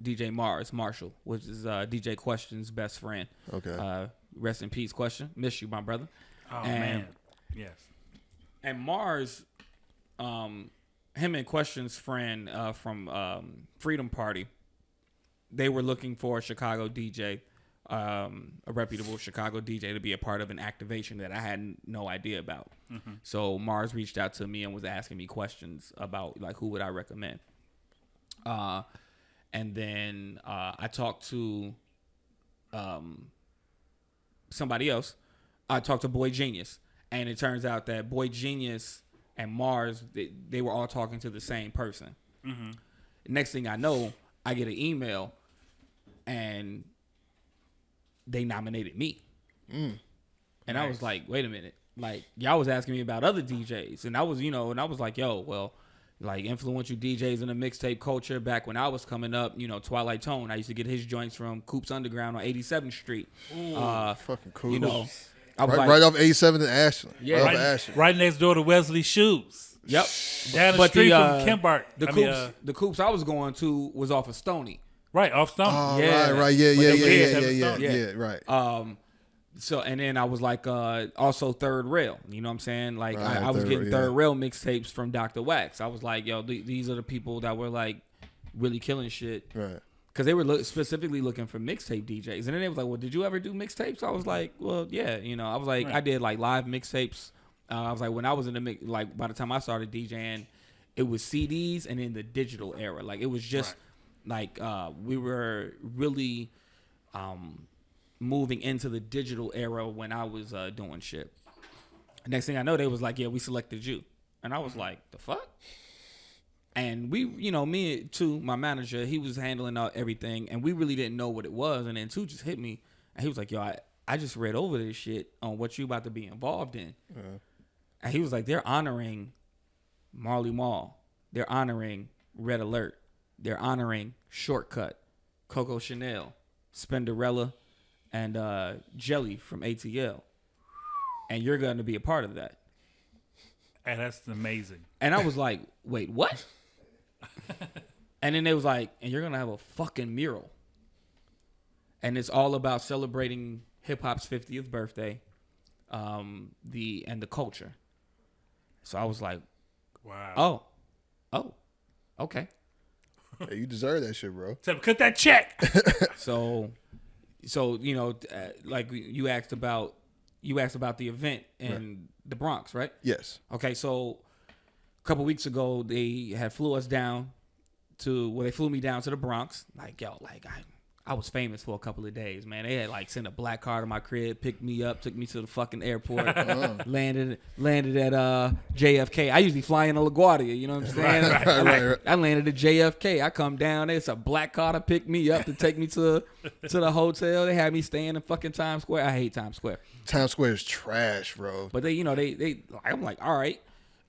S3: DJ Marshall, which is DJ Question's best friend.
S2: Okay.
S3: Rest in peace, Question. Miss you, my brother.
S1: Oh man. Yes.
S3: And Mars, him and Question's friend from Freedom Party, they were looking for a Chicago DJ, a reputable Chicago DJ to be a part of an activation that I had no idea about. Mm-hmm. So Mars reached out to me and was asking me questions about like who would I recommend. And then I talked to somebody else. I talked to Boy Genius, and it turns out that Boy Genius and Mars, they were all talking to the same person. Mm-hmm. Next thing I know, I get an email, and they nominated me. And nice. I was like, wait a minute. Like, y'all was asking me about other DJs. And I was, like, yo, well, like, influential DJs in the mixtape culture back when I was coming up, Twilight Tone. I used to get his joints from Coops Underground on 87th Street.
S2: Fucking cool.
S3: I was
S2: right off 87th and Ashland.
S3: Yeah.
S1: Right next door to Wesley Shoes.
S3: Yep.
S1: Down the street from Kimbart.
S3: The Coops I was going to was off of Stony.
S1: Right, off Stony.
S2: Oh,
S3: yeah.
S2: Right. Yeah, right.
S3: So, and then I was like, also Third Rail. You know what I'm saying? Like, right, I was getting Third Rail mixtapes from Dr. Wax. I was like, yo, these are the people that were like really killing shit.
S2: Right.
S3: Because they were specifically looking for mixtape DJs. And then they was like, well, did you ever do mixtapes? I was like, well, yeah. I was like, right. I did like live mixtapes. I was like, when I was in the mix, like by the time I started DJing, it was CDs and in the digital era. Like, it was just like we were really moving into the digital era when I was doing shit. Next thing I know, they was like, yeah, we selected you. And I was like, the fuck? And we, me too, my manager, he was handling everything, and we really didn't know what it was. And then 2 just hit me, and he was like, yo, I just read over this shit on what you about to be involved in. And he was like, they're honoring Marley Marl. They're honoring Red Alert. They're honoring Shortcut, Coco Chanel, Spinderella, and Jelly from ATL, and you're going to be a part of that.
S1: And that's amazing.
S3: And I was like, wait, what? And then they was like, and you're going to have a fucking mural. And it's all about celebrating hip hop's 50th birthday, the culture. So I was like,
S1: wow.
S3: Oh, okay.
S2: Hey, you deserve that shit, bro.
S1: So cut that check.
S3: So you know, like you asked about the event in the Bronx, right?
S2: Yes.
S3: Okay, so a couple weeks ago they had flew me down to the Bronx. Like, yo, like I was famous for a couple of days, man. They had like sent a black car to my crib, picked me up, took me to the fucking airport, landed at JFK. I usually fly in a LaGuardia, you know what I'm saying?
S2: Right.
S3: I landed at JFK. I come down there, it's a black car to pick me up to take me to the hotel. They had me staying in fucking Times Square. I hate Times Square.
S2: Times Square is trash, bro.
S3: But they I'm like, all right.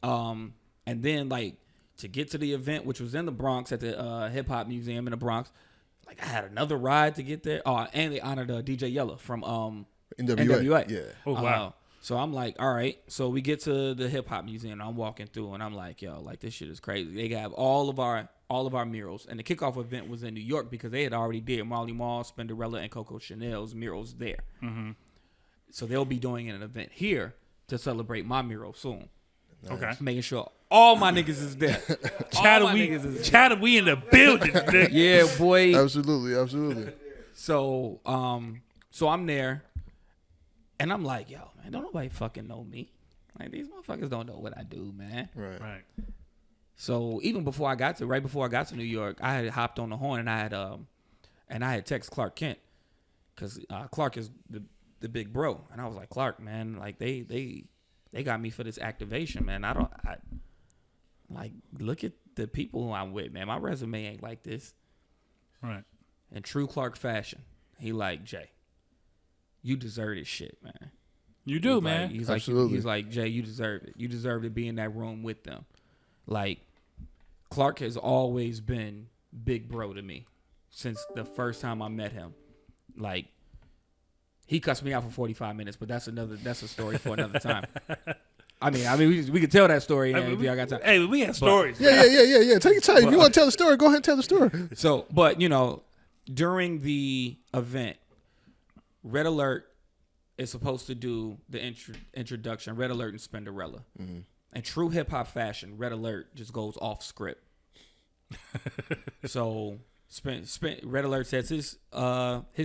S3: And then like to get to the event, which was in the Bronx at the Hip Hop Museum in the Bronx. Like I had another ride to get there. Oh, and they honored DJ Yella from NWA.
S2: Yeah.
S1: Oh wow.
S3: So I'm like, all right. So we get to the Hip Hop Museum. I'm walking through, and I'm like, yo, like this shit is crazy. They have all of our murals, and the kickoff event was in New York because they had already did Marley Marl, Spinderella, and Coco Chanel's murals there. Mm-hmm. So they'll be doing an event here to celebrate my mural soon.
S1: Nice. Okay.
S3: Making sure all my niggas is there.
S1: Chatham, we in the building.
S3: Yeah, boy.
S2: Absolutely.
S3: So I'm there, and I'm like, yo, man, don't nobody fucking know me. Like these motherfuckers don't know what I do, man.
S2: Right.
S3: So even before I got to New York, I had hopped on the horn and I had text Clark Kent because Clark is the big bro, and I was like, Clark, man, like they got me for this activation, man. I like look at the people who I'm with, man. My resume ain't like this.
S1: Right.
S3: In true Clark fashion, he like, Jay, you deserve this shit, man.
S1: You do, man.
S3: He's
S2: Absolutely.
S3: He's like, Jay, you deserve it. You deserve to be in that room with them. Like, Clark has always been big bro to me since the first time I met him. Like, he cussed me out for 45 minutes, but that's a story for another time. I mean, we could tell that story if y'all got time.
S1: Hey, we have stories.
S2: Yeah. Take your time. If you want to tell the story, go ahead and tell the story.
S3: So, but you know, during the event, Red Alert is supposed to do the introduction. Red Alert and Spinderella. Mm-hmm. In true hip hop fashion, Red Alert just goes off script. So, Red Alert says his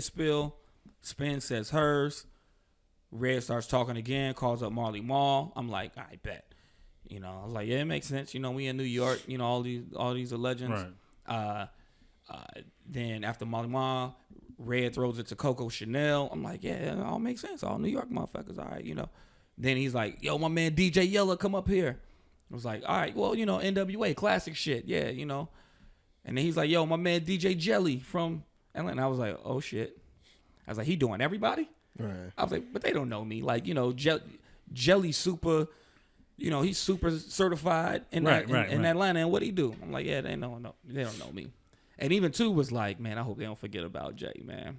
S3: spiel. Spin says hers. Red starts talking again, calls up Marley Marl. I'm like, I bet. You know, I was like, yeah, it makes sense. You know, we in New York. You know, all these are legends. Right. Then after Marley Marl, Red throws it to Coco Chanel. I'm like, yeah, it all makes sense. All New York motherfuckers, all right, you know. Then he's like, yo, my man DJ Yella, come up here. I was like, all right, well, you know, NWA, classic shit. Yeah, you know. And then he's like, yo, my man DJ Jelly from Atlanta. I was like, oh, shit. I was like, he doing everybody?
S2: Right.
S3: I was like, but they don't know me. Like, you know, Jelly super, you know, he's super certified in Atlanta. And what he do? I'm like, yeah, they don't know me. And even two was like, man, I hope they don't forget about Jay, man.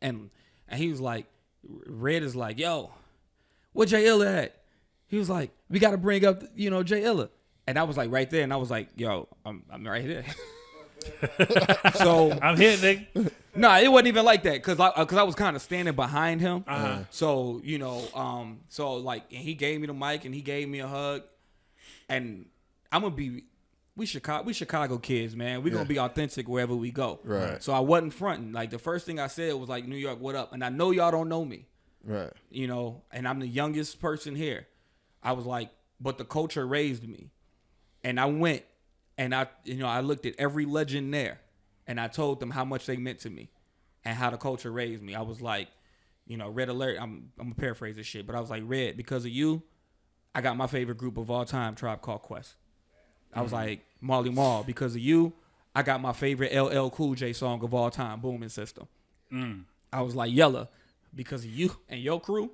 S3: And he was like, Red is like, yo, where Jay Illa at? He was like, we got to bring up, you know, Jay Illa. And I was like right there, and I was like, yo, I'm right here. So
S1: I'm here, nigga.
S3: No, it wasn't even like that because I was kind of standing behind him.
S1: Uh-huh.
S3: So you know, so like, and he gave me the mic and he gave me a hug, and we Chicago kids, man. We gonna be authentic wherever we go.
S2: Right.
S3: So I wasn't fronting. Like the first thing I said was like, New York, what up? And I know y'all don't know me.
S2: Right.
S3: You know, and I'm the youngest person here. I was like, but the culture raised me, and I went. And I looked at every legend there, and I told them how much they meant to me, and how the culture raised me. I was like, you know, Red Alert. I'm gonna paraphrase this shit, but I was like, Red, because of you, I got my favorite group of all time, Tribe Called Quest. I was like, Marley Marl, because of you, I got my favorite LL Cool J song of all time, Booming System. I was like, Yella, because of you and your crew.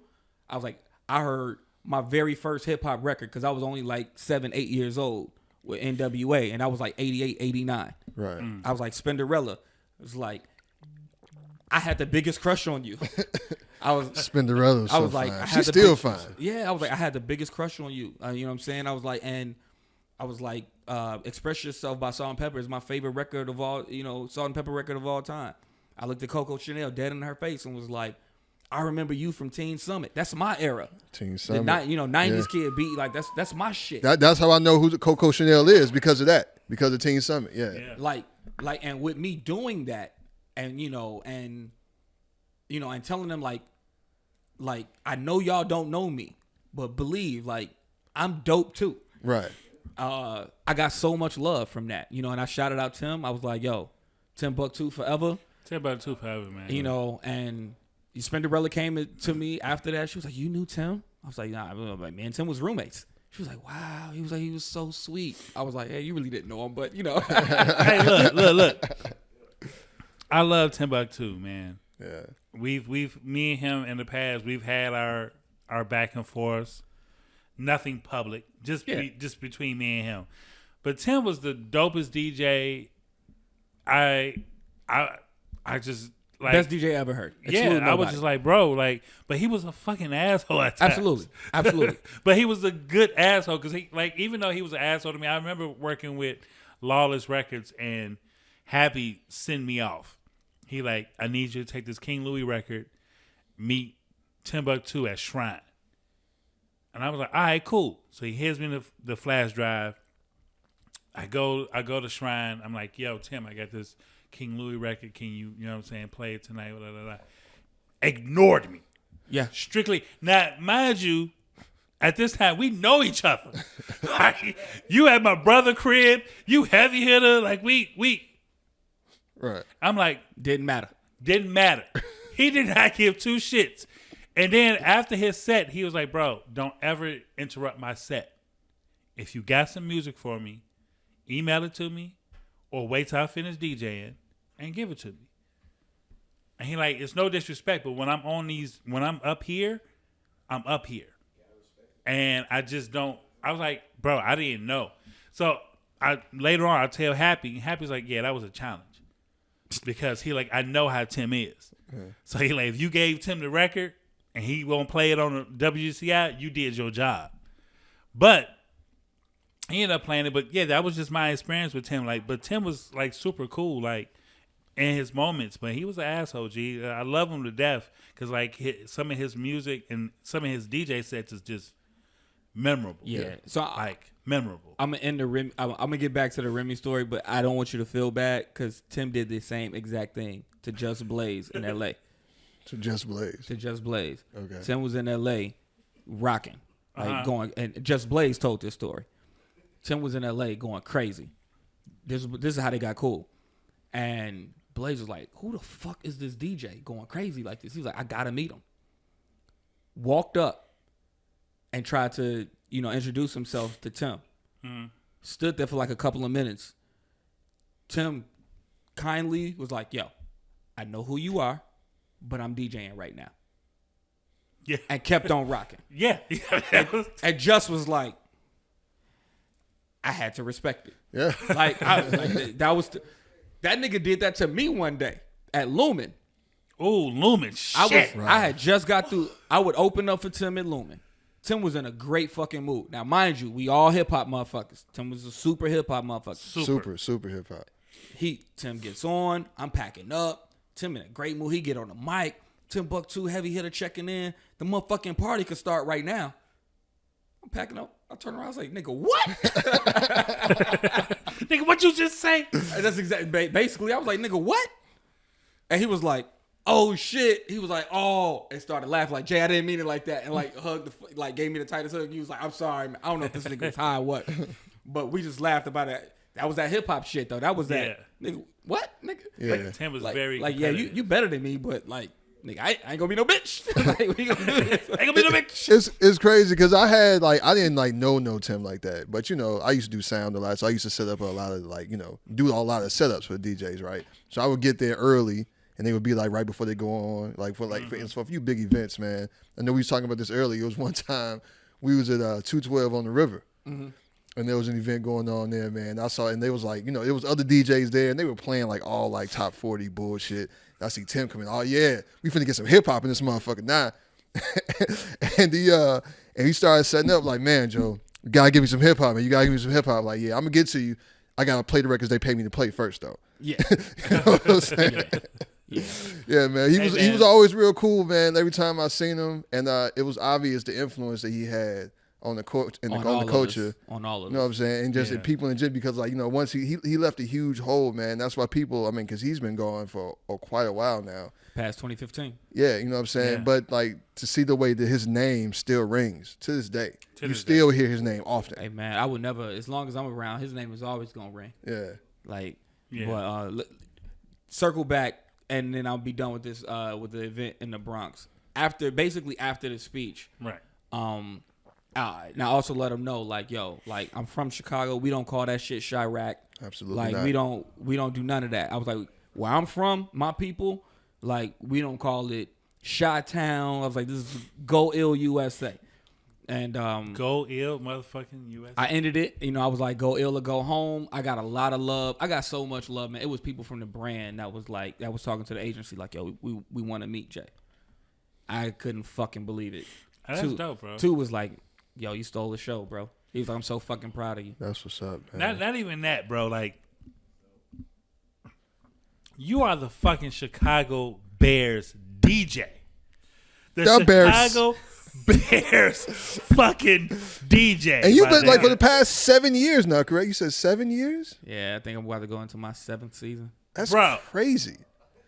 S3: I was like, I heard my very first hip hop record because I was only like 7, 8 years old. With NWA, and I was like 88, 89.
S2: Right.
S3: I was like Spinderella. It was like I had the biggest crush on you. I was
S2: Spinderella was so
S3: like,
S2: fine. She's still fine.
S3: Yeah, I was like, I had the biggest crush on you. You know what I'm saying? I was like, Express Yourself by Salt and Pepper is my favorite record of all, Salt and Pepper record of all time. I looked at Coco Chanel dead in her face and was like, I remember you from Teen Summit. That's my era.
S2: Teen Summit.
S3: 90s kid beat, like that's my shit.
S2: That's how I know who Coco Chanel is, because of that. Because of Teen Summit. Yeah.
S3: Like and with me doing that and and telling them like I know y'all don't know me, but believe like I'm dope too.
S2: Right.
S3: I got so much love from that, and I shouted out Tim. I was like, yo, Tim Buc 2 forever.
S1: Tim Buc 2 forever, man.
S3: And Spinderella came to me after that. She was like, you knew Tim? I was like, nah. Me and Tim was roommates. She was like, wow. He was like, he was so sweet. I was like, hey, you really didn't know him, but
S1: Hey, look. I love Tim Buc too, man.
S2: Yeah.
S1: Me and him in the past, we've had our back and forth. Nothing public, just between me and him. But Tim was the dopest DJ. I just like
S3: best DJ I ever heard.
S1: I was just like, bro, like, but he was a fucking asshole at times.
S3: Absolutely.
S1: But he was a good asshole because he, like, even though he was an asshole to me, I remember working with Lawless Records and Happy send me off. He like, I need you to take this King Louis record, meet Tim Buc 2 at Shrine. And I was like, all right, cool. So he hands me the flash drive. I go to Shrine. I'm like, yo, Tim, I got this King Louis record. Can you know what I'm saying, play it tonight? Blah, blah, blah. Ignored me.
S3: Yeah.
S1: Strictly. Now, mind you, at this time, we know each other. Like, you at my brother crib. You heavy hitter. Like, we.
S2: Right.
S1: I'm like.
S3: Didn't matter.
S1: He did not give two shits. And then after his set, he was like, bro, don't ever interrupt my set. If you got some music for me, email it to me or wait till I finish DJing and give it to me. And he like, it's no disrespect, but when when I'm up here, I'm up here. And I just don't, I was like, bro, I didn't know. So later on, I tell Happy, and Happy's like, yeah, that was a challenge. Because he like, I know how Tim is. Mm. So he like, if you gave Tim the record, and he won't play it on the WCI, you did your job. But he ended up playing it. But yeah, that was just my experience with Tim. Like, but Tim was like super cool, like in his moments. But he was an asshole. G. I love him to death because like some of his music and some of his DJ sets is just memorable.
S3: Yeah. So
S1: like memorable.
S3: I'm gonna end I'm gonna get back to the Remy story, but I don't want you to feel bad because Tim did the same exact thing to Just Blaze in L.A.
S2: To Just Blaze.
S3: Okay. Tim was in L.A. rocking, like going, and Just Blaze told this story. Tim was in L.A. going crazy. This is how they got cool. And Blaze was like, who the fuck is this DJ going crazy like this? He was like, I gotta meet him. Walked up and tried to, introduce himself to Tim. Mm-hmm. Stood there for like a couple of minutes. Tim kindly was like, yo, I know who you are, but I'm DJing right now.
S1: Yeah.
S3: And kept on rocking.
S1: Yeah.
S3: And just was like, I had to respect it.
S2: Yeah.
S3: Like, that nigga did that to me one day at Lumen.
S1: Oh, Lumen. Shit.
S3: I had just got through. I would open up for Tim at Lumen. Tim was in a great fucking mood. Now, mind you, we all hip hop motherfuckers. Tim was a super hip hop motherfucker.
S2: Super hip hop.
S3: Tim gets on. I'm packing up. Tim in a great mood. He get on the mic. Tim Buc 2 heavy hitter checking in. The motherfucking party could start right now. I'm packing up. I turn around. I was like, nigga, what?
S1: Nigga, what you just say?
S3: And that's exactly. Basically, I was like, nigga, what? And he was like, oh shit. He was like, oh, and started laughing like, Jay, I didn't mean it like that, and like hugged gave me the tightest hug. He was like, I'm sorry, man. I don't know if this nigga was high or what, but we just laughed about it. That was that hip hop shit though. That was that. Nigga, what, nigga?
S2: Yeah.
S1: Like, Tim was very
S3: like, yeah, you better than me, but like, nigga, I ain't gonna be no bitch. Like, we gonna do this.
S1: I ain't gonna be no bitch.
S2: It's crazy because I had I didn't know Tim like that, but I used to do sound a lot, so I used to set up a lot of do a lot of setups for DJs, right? So I would get there early, and they would be like right before they go on, like for instance, for a few big events, man. I know we was talking about this earlier. It was one time we was at 212 on the river. Mm-hmm. And there was an event going on there, man. I saw it, and they was like, there was other DJs there, and they were playing like all like top 40 bullshit. I see Tim coming. Oh yeah, we finna get some hip hop in this motherfucker now. and he started setting up like, man, Joe, you gotta give me some hip hop, man. You gotta give me some hip hop. Like, yeah, I'm gonna get to you. I gotta play the records they pay me to play first, though.
S3: Yeah,
S2: you know what I'm saying? Yeah, man. He was always real cool, man. Every time I seen him, and it was obvious the influence that he had on the court and on the culture,
S3: on all of us.
S2: You know what I'm saying? And just people in general, because like once he left a huge hole, man. That's why people. I mean, because he's been going for quite a while now.
S3: Past 2015.
S2: Yeah, you know what I'm saying.
S1: Yeah.
S2: But like to see the way that his name still rings to this day, you still hear his name often.
S3: Hey man, I would never. As long as I'm around, his name is always gonna ring.
S2: Yeah.
S3: Like, but circle back, and then I'll be done with this with the event in the Bronx. After the speech,
S1: right?
S3: Now also let them know, like, yo, like I'm from Chicago. We don't call that shit Chirac.
S2: Absolutely
S3: like
S2: not.
S3: we don't do none of that. I was like, where I'm from, my people, like we don't call it Chi-Town. I was like, this is Go Ill USA. And
S1: Go Ill motherfucking USA.
S3: I ended it. I was like, go ill or go home. I got a lot of love. I got so much love, man. It was people from the brand that was talking to the agency like, yo, we want to meet Jay. I couldn't fucking believe it.
S1: That's dope, bro.
S3: Two was like, yo, you stole the show, bro. He was like, I'm so fucking proud of you.
S2: That's what's up, man.
S1: Not even that, bro. Like, you are the fucking Chicago Bears DJ. The Chicago Bears fucking DJ.
S2: And you've been like for the past 7 years now, correct? You said 7 years?
S3: Yeah, I think I'm about to go into my 7th season.
S2: That's crazy.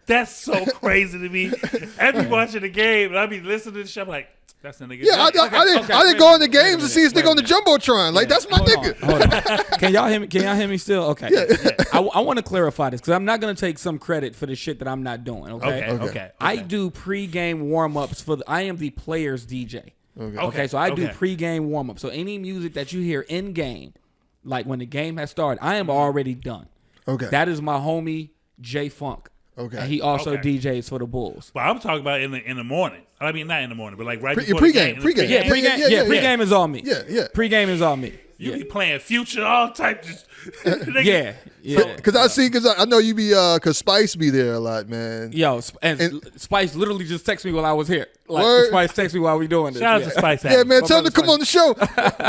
S1: That's so crazy to me. I'd be watching the game and I'd be listening to the show. I'm like, that's the nigga.
S2: Yeah, I didn't go in the games to see this nigga on the Jumbotron. Like, that's my nigga.
S3: Hold on. Can y'all hear me still? Okay. Yeah. I want to clarify this because I'm not going to take some credit for the shit that I'm not doing, okay? I do pre-game warm-ups I am the player's DJ. Okay, so I do pre-game warm-up. So any music that you hear in-game, like when the game has started, I am already done.
S2: Okay.
S3: That is my homie, J Funk.
S2: Okay.
S3: And he also DJs for the Bulls.
S1: But I'm talking about in the morning. I mean, not in the morning, but like right before
S2: pregame.
S1: Pregame.
S3: Pregame is on me.
S2: Yeah.
S3: Pregame is on me.
S1: You be playing Future, all types.
S3: Yeah.
S2: Because I know you be, because Spice be there a lot, man.
S3: Yo, and Spice literally just texted me while I was here. Like, Spice texted me while we doing this.
S1: Shout out to Spice.
S2: Yeah, man, tell him to come on the show.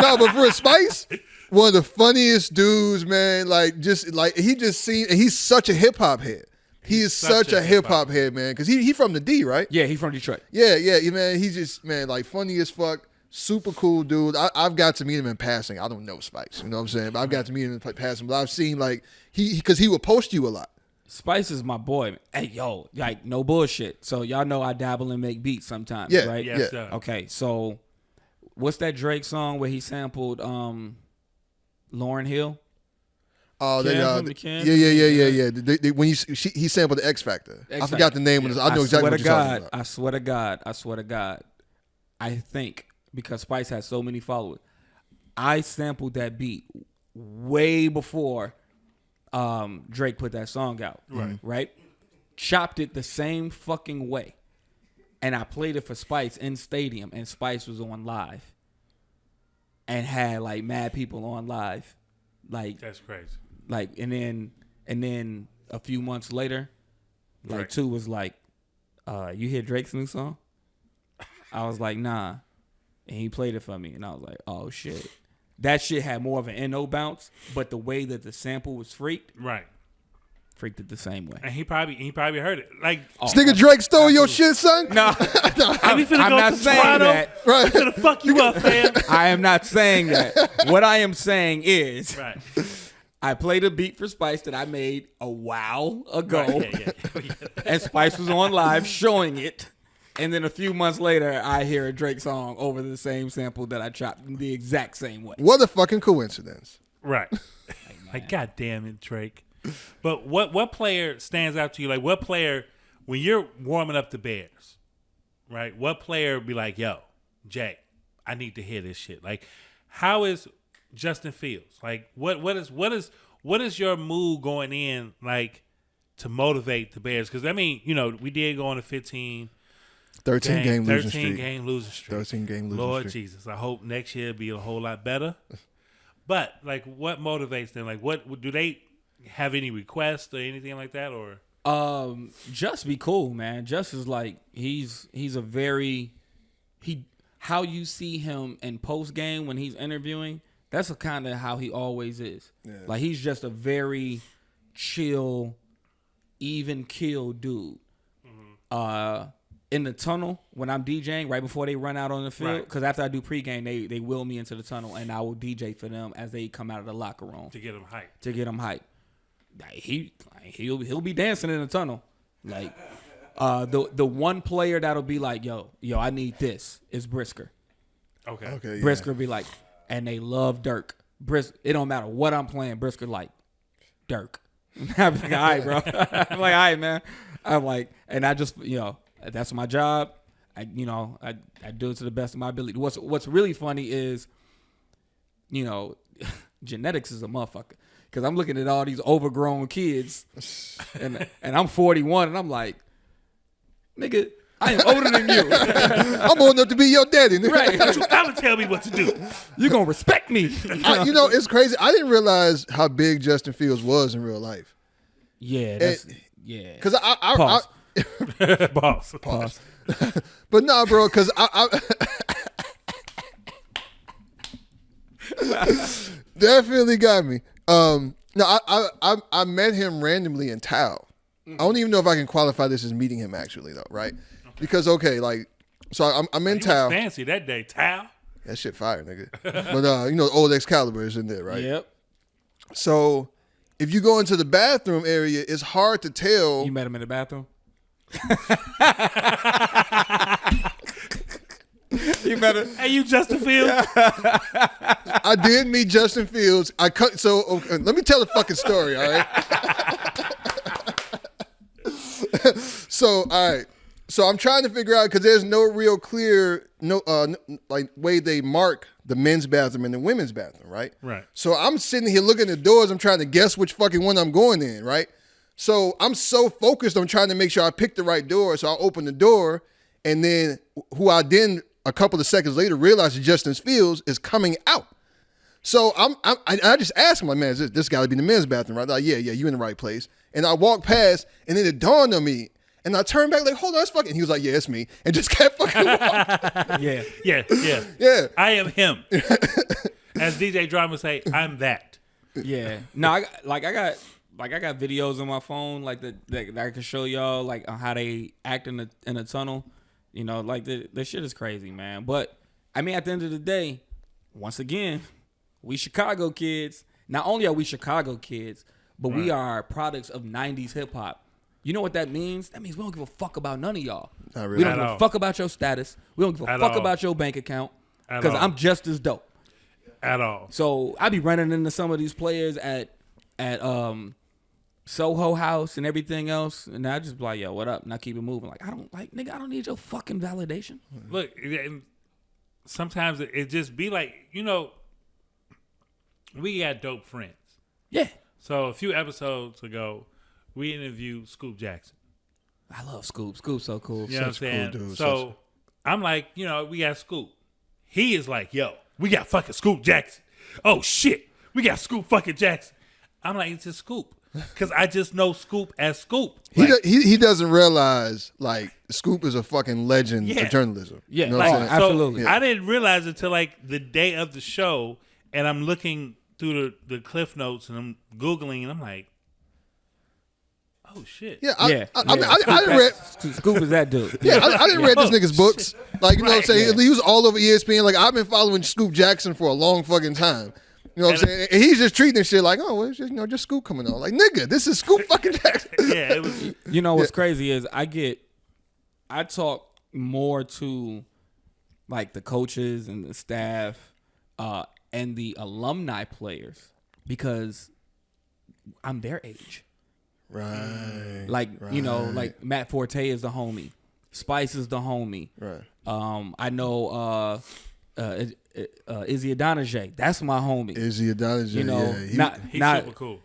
S2: No, but for Spice, one of the funniest dudes, man. Like, he's such a hip hop head. He is such a hip hop head, man. Because he from the D, right?
S3: Yeah, he from Detroit.
S2: Yeah, man. He's just, man, like funny as fuck. Super cool dude. I've got to meet him in passing. I don't know Spice, you know what I'm saying? But I've got to meet him in passing. But I've seen like because he would post you a lot.
S3: Spice is my boy. Hey, yo, like no bullshit. So y'all know I dabble and make beats sometimes, right?
S1: Yes,
S3: yeah. Okay, so what's that Drake song where he sampled Lauryn Hill?
S2: Oh,
S3: yeah.
S2: When he sampled the X Factor. I forgot the name of this. I know exactly what you're talking about.
S3: I swear to God. I think because Spice has so many followers, I sampled that beat way before Drake put that song out. Right? Chopped it the same fucking way. And I played it for Spice in stadium, and Spice was on live. And had like mad people on live. Like
S1: that's crazy.
S3: Like and then a few months later, like Two was like, you hear Drake's new song? I was like, nah. And he played it for me. And I was like, oh, shit. That shit had more of an NO bounce, but the way that the sample was freaked it the same way.
S1: And he probably heard it. Like,
S2: this nigga Drake stole your shit, son?
S3: No. I'm not saying that.
S1: Right. I'm gonna fuck you up, fam.
S3: I am not saying that. What I am saying is I played a beat for Spice that I made a while ago. And Spice was on live showing it. And then a few months later, I hear a Drake song over the same sample that I chopped in the exact same way.
S2: What a fucking coincidence.
S1: Right. Like, God damn it, Drake. But what player stands out to you? Like, what player, when you're warming up the Bears, right? What player be like, yo, Jay, I need to hear this shit. Like, how is Justin Fields? Like, what is your mood going in, like, to motivate the Bears? Because, I mean, we did go on a 13 game losing streak.
S2: Lord
S1: Jesus, I hope next year be a whole lot better. But like, what motivates them? Like, what do they have any requests or anything like that? Or
S3: Just be cool, man. Just is like he's a very how you see him in post game when he's interviewing. That's kind of how he always is. Yeah. Like he's just a very chill, even keel dude. Mm-hmm. In the tunnel when I'm DJing right before they run out on the field, because after I do pregame, they wheel me into the tunnel and I will DJ for them as they come out of the locker room
S1: to get them hyped.
S3: He'll be dancing in the tunnel. Like the one player that'll be like, yo, I need this is Brisker.
S1: Okay.
S2: Yeah.
S3: Brisker be like, and they love Dirk. It don't matter what I'm playing. Brisker like Dirk. I'm like, all right, bro. I'm like, all right, man. I'm like, and I just, that's my job. I do it to the best of my ability. What's really funny is, genetics is a motherfucker. Because I'm looking at all these overgrown kids, and I'm 41, and I'm like, nigga, I am older than you.
S2: I'm old enough to be your daddy.
S3: Right.
S1: Don't you ever tell me what to do.
S3: You're going to respect me.
S2: It's crazy. I didn't realize how big Justin Fields was in real life.
S3: Yeah.
S2: Yeah. Because I
S1: Pause.
S2: But no, bro, because I definitely got me. No, I met him randomly in Tao. I don't even know if I can qualify this as meeting him actually though, right? Okay. Because so I'm in Tao.
S1: Fancy that day, Tao.
S2: That shit fire, nigga. But old Excalibur is in there, right?
S3: Yep.
S2: So if you go into the bathroom area, it's hard to tell.
S3: You met him in the bathroom? You met him?
S1: Hey, you Justin Fields?
S2: I did meet Justin Fields. Let me tell the fucking story, all right? So, all right. So I'm trying to figure out, because there's no real clear way they mark the men's bathroom and the women's bathroom, right?
S1: Right.
S2: So I'm sitting here looking at the doors. I'm trying to guess which fucking one I'm going in, right? So I'm so focused on trying to make sure I pick the right door. So I open the door, and then a couple of seconds later realized that Justin Fields is coming out. So I just asked him, like, man, this got to be the men's bathroom, right? Like, yeah, you in the right place. And I walked past, and then it dawned on me. And I turned back like, hold on, that's fucking. He was like, yeah, it's me, and just kept fucking walking.
S1: Yeah. I am him. As DJ Drama say, I'm that.
S3: Yeah. No, I got videos on my phone that I can show y'all like on how they act in a tunnel. The shit is crazy, man. But I mean, at the end of the day, once again, we Chicago kids. Not only are we Chicago kids, but we are products of 90s hip hop. You know what that means? That means we don't give a fuck about none of y'all.
S2: Not really.
S3: We don't give a fuck about your status. We don't give a fuck about your bank account. Because I'm just as dope.
S1: At all.
S3: So I be running into some of these players at SoHo House and everything else, and I just be like, yo, what up? And I keep it moving. Like, I don't need your fucking validation.
S1: Look, sometimes it just be like, we got dope friends.
S3: Yeah.
S1: So a few episodes ago, we interviewed Scoop Jackson.
S3: I love Scoop. Scoop's so cool.
S1: You know what I'm saying? Cool dude. So I'm like, we got Scoop. He is like, yo, we got fucking Scoop Jackson. Oh, shit. We got Scoop fucking Jackson. I'm like, it's a Scoop. Because I just know Scoop as Scoop.
S2: He doesn't realize, like, Scoop is a fucking legend of journalism.
S3: Yeah,
S2: you know what I'm saying?
S3: Absolutely.
S1: So I didn't realize until, like, the day of the show, and I'm looking through the cliff notes, and I'm Googling, and I'm like, oh, shit.
S2: Yeah, I didn't read.
S3: Scoop is that dude.
S2: Yeah, I didn't read this nigga's books. Like, you know what I'm saying? Yeah. He was all over ESPN. Like, I've been following Scoop Jackson for a long fucking time. You know what I'm saying? And he's just treating this shit like, oh, well, it's just, just Scoop coming on. Like, nigga, this is Scoop fucking Jackson.
S1: Yeah, it was.
S3: You know what's crazy is I talk more to, like, the coaches and the staff and the alumni players because I'm their age.
S2: Right.
S3: Like, like Matt Forte is the homie. Spice is the homie.
S2: Right.
S3: I know Izzy Adonijay. That's my homie.
S2: Izzy Adonijay,
S1: he's super cool.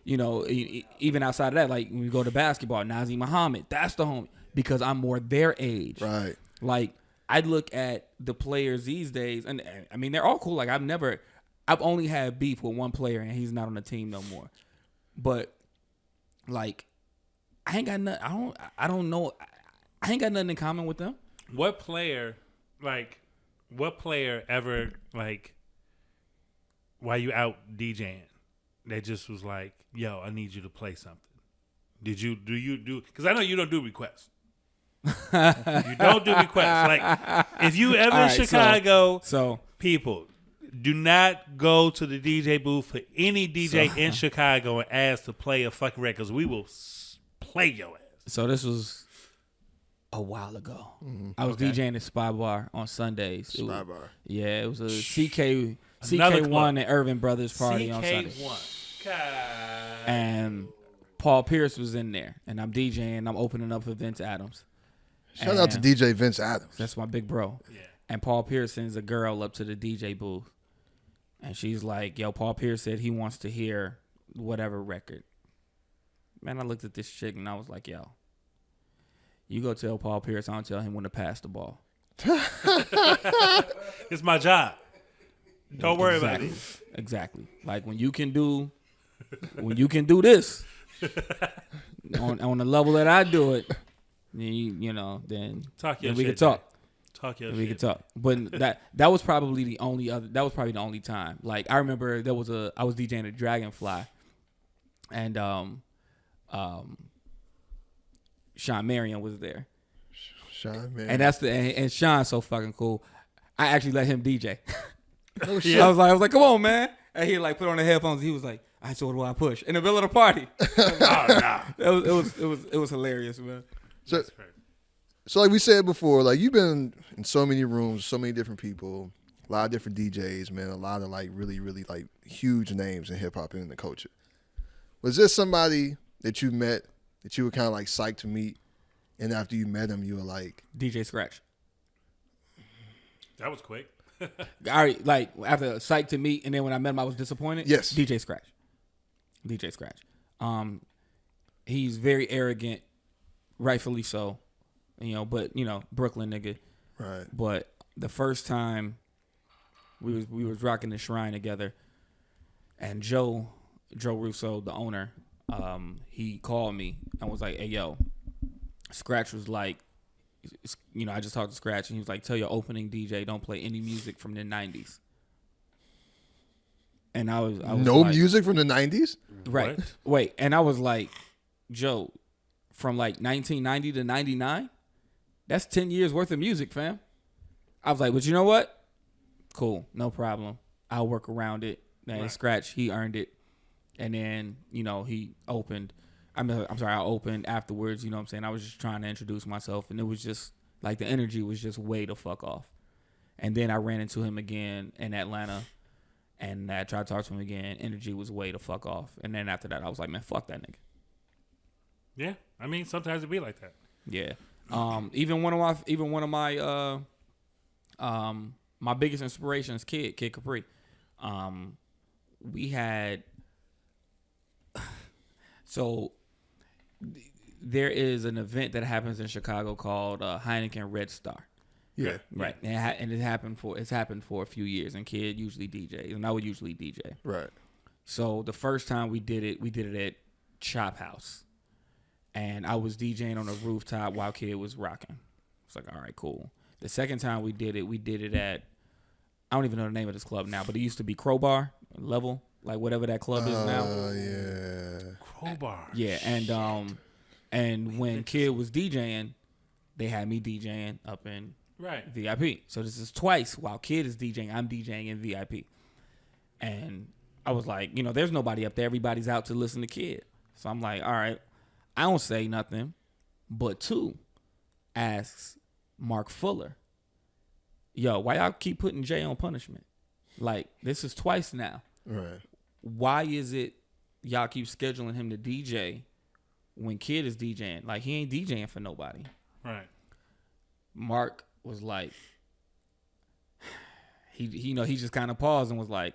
S3: Even outside of that, like when we go to basketball, Nazi Muhammad, that's the homie because I'm more their age.
S2: Right.
S3: Like I look at the players these days, and I mean they're all cool. Like I've only had beef with one player, and he's not on the team no more. But like, I ain't got nothing. I don't know. I ain't got nothing in common with them.
S1: What player ever like while you out DJing that just was like, yo, I need you to play something? Do you do? Because I know you don't do requests. You don't do requests. Like, if you ever in Chicago,
S3: so
S1: people, do not go to the DJ booth for any DJ in Chicago and ask to play a fucking record, because we will play your ass.
S3: So this was a while ago. Mm-hmm. I was DJing at Spy Bar on Sundays.
S2: Spy Bar.
S3: Yeah, it was a CK1 and Irvin Brothers party on Sunday.
S1: CK1.
S3: And Paul Pierce was in there, and I'm DJing. I'm opening up for Vince Adams.
S2: Shout out to DJ Vince Adams.
S3: That's my big bro.
S1: Yeah.
S3: And Paul Pierce sends a girl up to the DJ booth, and she's like, yo, Paul Pierce said he wants to hear whatever record. Man, I looked at this chick, and I was like, yo, you go tell Paul Pierce I don't tell him when to pass the ball.
S1: It's my job. Don't worry about it.
S3: Exactly. Like, when you can do this on the level that I do it, then
S1: talk your
S3: then we
S1: shit,
S3: can talk.
S1: Talk your
S3: then
S1: shit.
S3: We can talk. But that was probably the only time. Like, I remember I was DJing at Dragonfly, and Sean Marion was there.
S2: Sean Marion.
S3: And Sean's so fucking cool. I actually let him DJ.
S2: Oh shit.
S3: I was like, come on, man. And he like put on the headphones. He was like, all right, so what do I push? In the middle of the party. It was hilarious, man.
S2: So like we said before, like you've been in so many rooms, so many different people, a lot of different DJs, man, a lot of like really, really like huge names in hip hop and in the culture. Was there somebody that you met that you were kind of like psyched to meet, and after you met him, you were like
S3: DJ Scratch?
S1: That was quick.
S3: All right, like after psyched to meet, and then when I met him, I was disappointed.
S2: Yes,
S3: DJ Scratch. He's very arrogant, rightfully so. But Brooklyn nigga.
S2: Right.
S3: But the first time we was rocking the Shrine together, and Joe Russo, the owner, he called me and was like, hey, yo, Scratch was like, I just talked to Scratch, and he was like, tell your opening DJ don't play any music from the 90s. And I was
S2: no like, music from the 90s?
S3: Right. What? Wait, and I was like, Joe, from like 1990 to 99? That's 10 years worth of music, fam. I was like, but you know what? Cool, no problem. I'll work around it. And Scratch, he earned it. And then, he opened. I opened afterwards, you know what I'm saying? I was just trying to introduce myself, and it was just, like, the energy was just way the fuck off. And then I ran into him again in Atlanta, and I tried to talk to him again. Energy was way the fuck off. And then after that, I was like, man, fuck that nigga.
S1: Yeah, I mean, sometimes it be like that.
S3: Yeah. Even one of my my biggest inspirations, Kid Capri. We had so there is an event that happens in Chicago called Heineken Red Star.
S2: Yeah,
S3: right. And it's happened for a few years, and Kid usually DJs, and I would usually DJ.
S2: Right.
S3: So the first time we did it at Chop House. And I was DJing on a rooftop while Kid was rocking. It's like, all right, cool. The second time we did it at, I don't even know the name of this club now, but it used to be Crowbar, Level, like whatever that club is now.
S2: Oh, yeah.
S1: Crowbar.
S3: Yeah, and when Kid was DJing, they had me DJing up in VIP. So this is twice while Kid is DJing, I'm DJing in VIP. And I was like, there's nobody up there. Everybody's out to listen to Kid. So I'm like, all right. I don't say nothing, but two asks Mark Fuller, yo, why y'all keep putting Jay on punishment? Like, this is twice now.
S2: Right.
S3: Why is it y'all keep scheduling him to DJ when Kid is DJing? Like, he ain't DJing for nobody.
S1: Right.
S3: Mark was like, he just kind of paused and was like,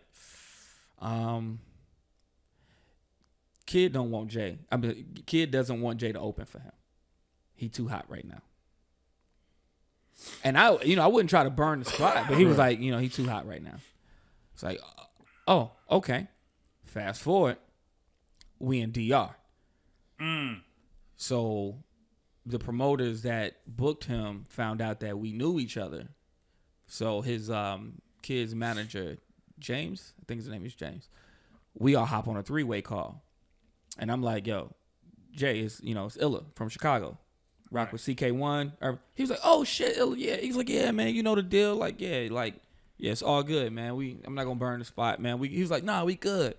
S3: Kid don't want Jay. Kid doesn't want Jay to open for him. He too hot right now. And I wouldn't try to burn the spot, but he was like, he too hot right now. It's like, Oh, okay. Fast forward, we in DR. So the promoters that booked him found out that we knew each other. So his kid's manager, James, I think his name is James, we all hop on a 3-way call. And I'm like, yo, Jay, it's Illa from Chicago. Rock with CK1. He was like, oh, shit, Illa, yeah. He's like, yeah, man, you know the deal. Like, yeah, it's all good, man. I'm not going to burn the spot, man. He was like, nah, we good.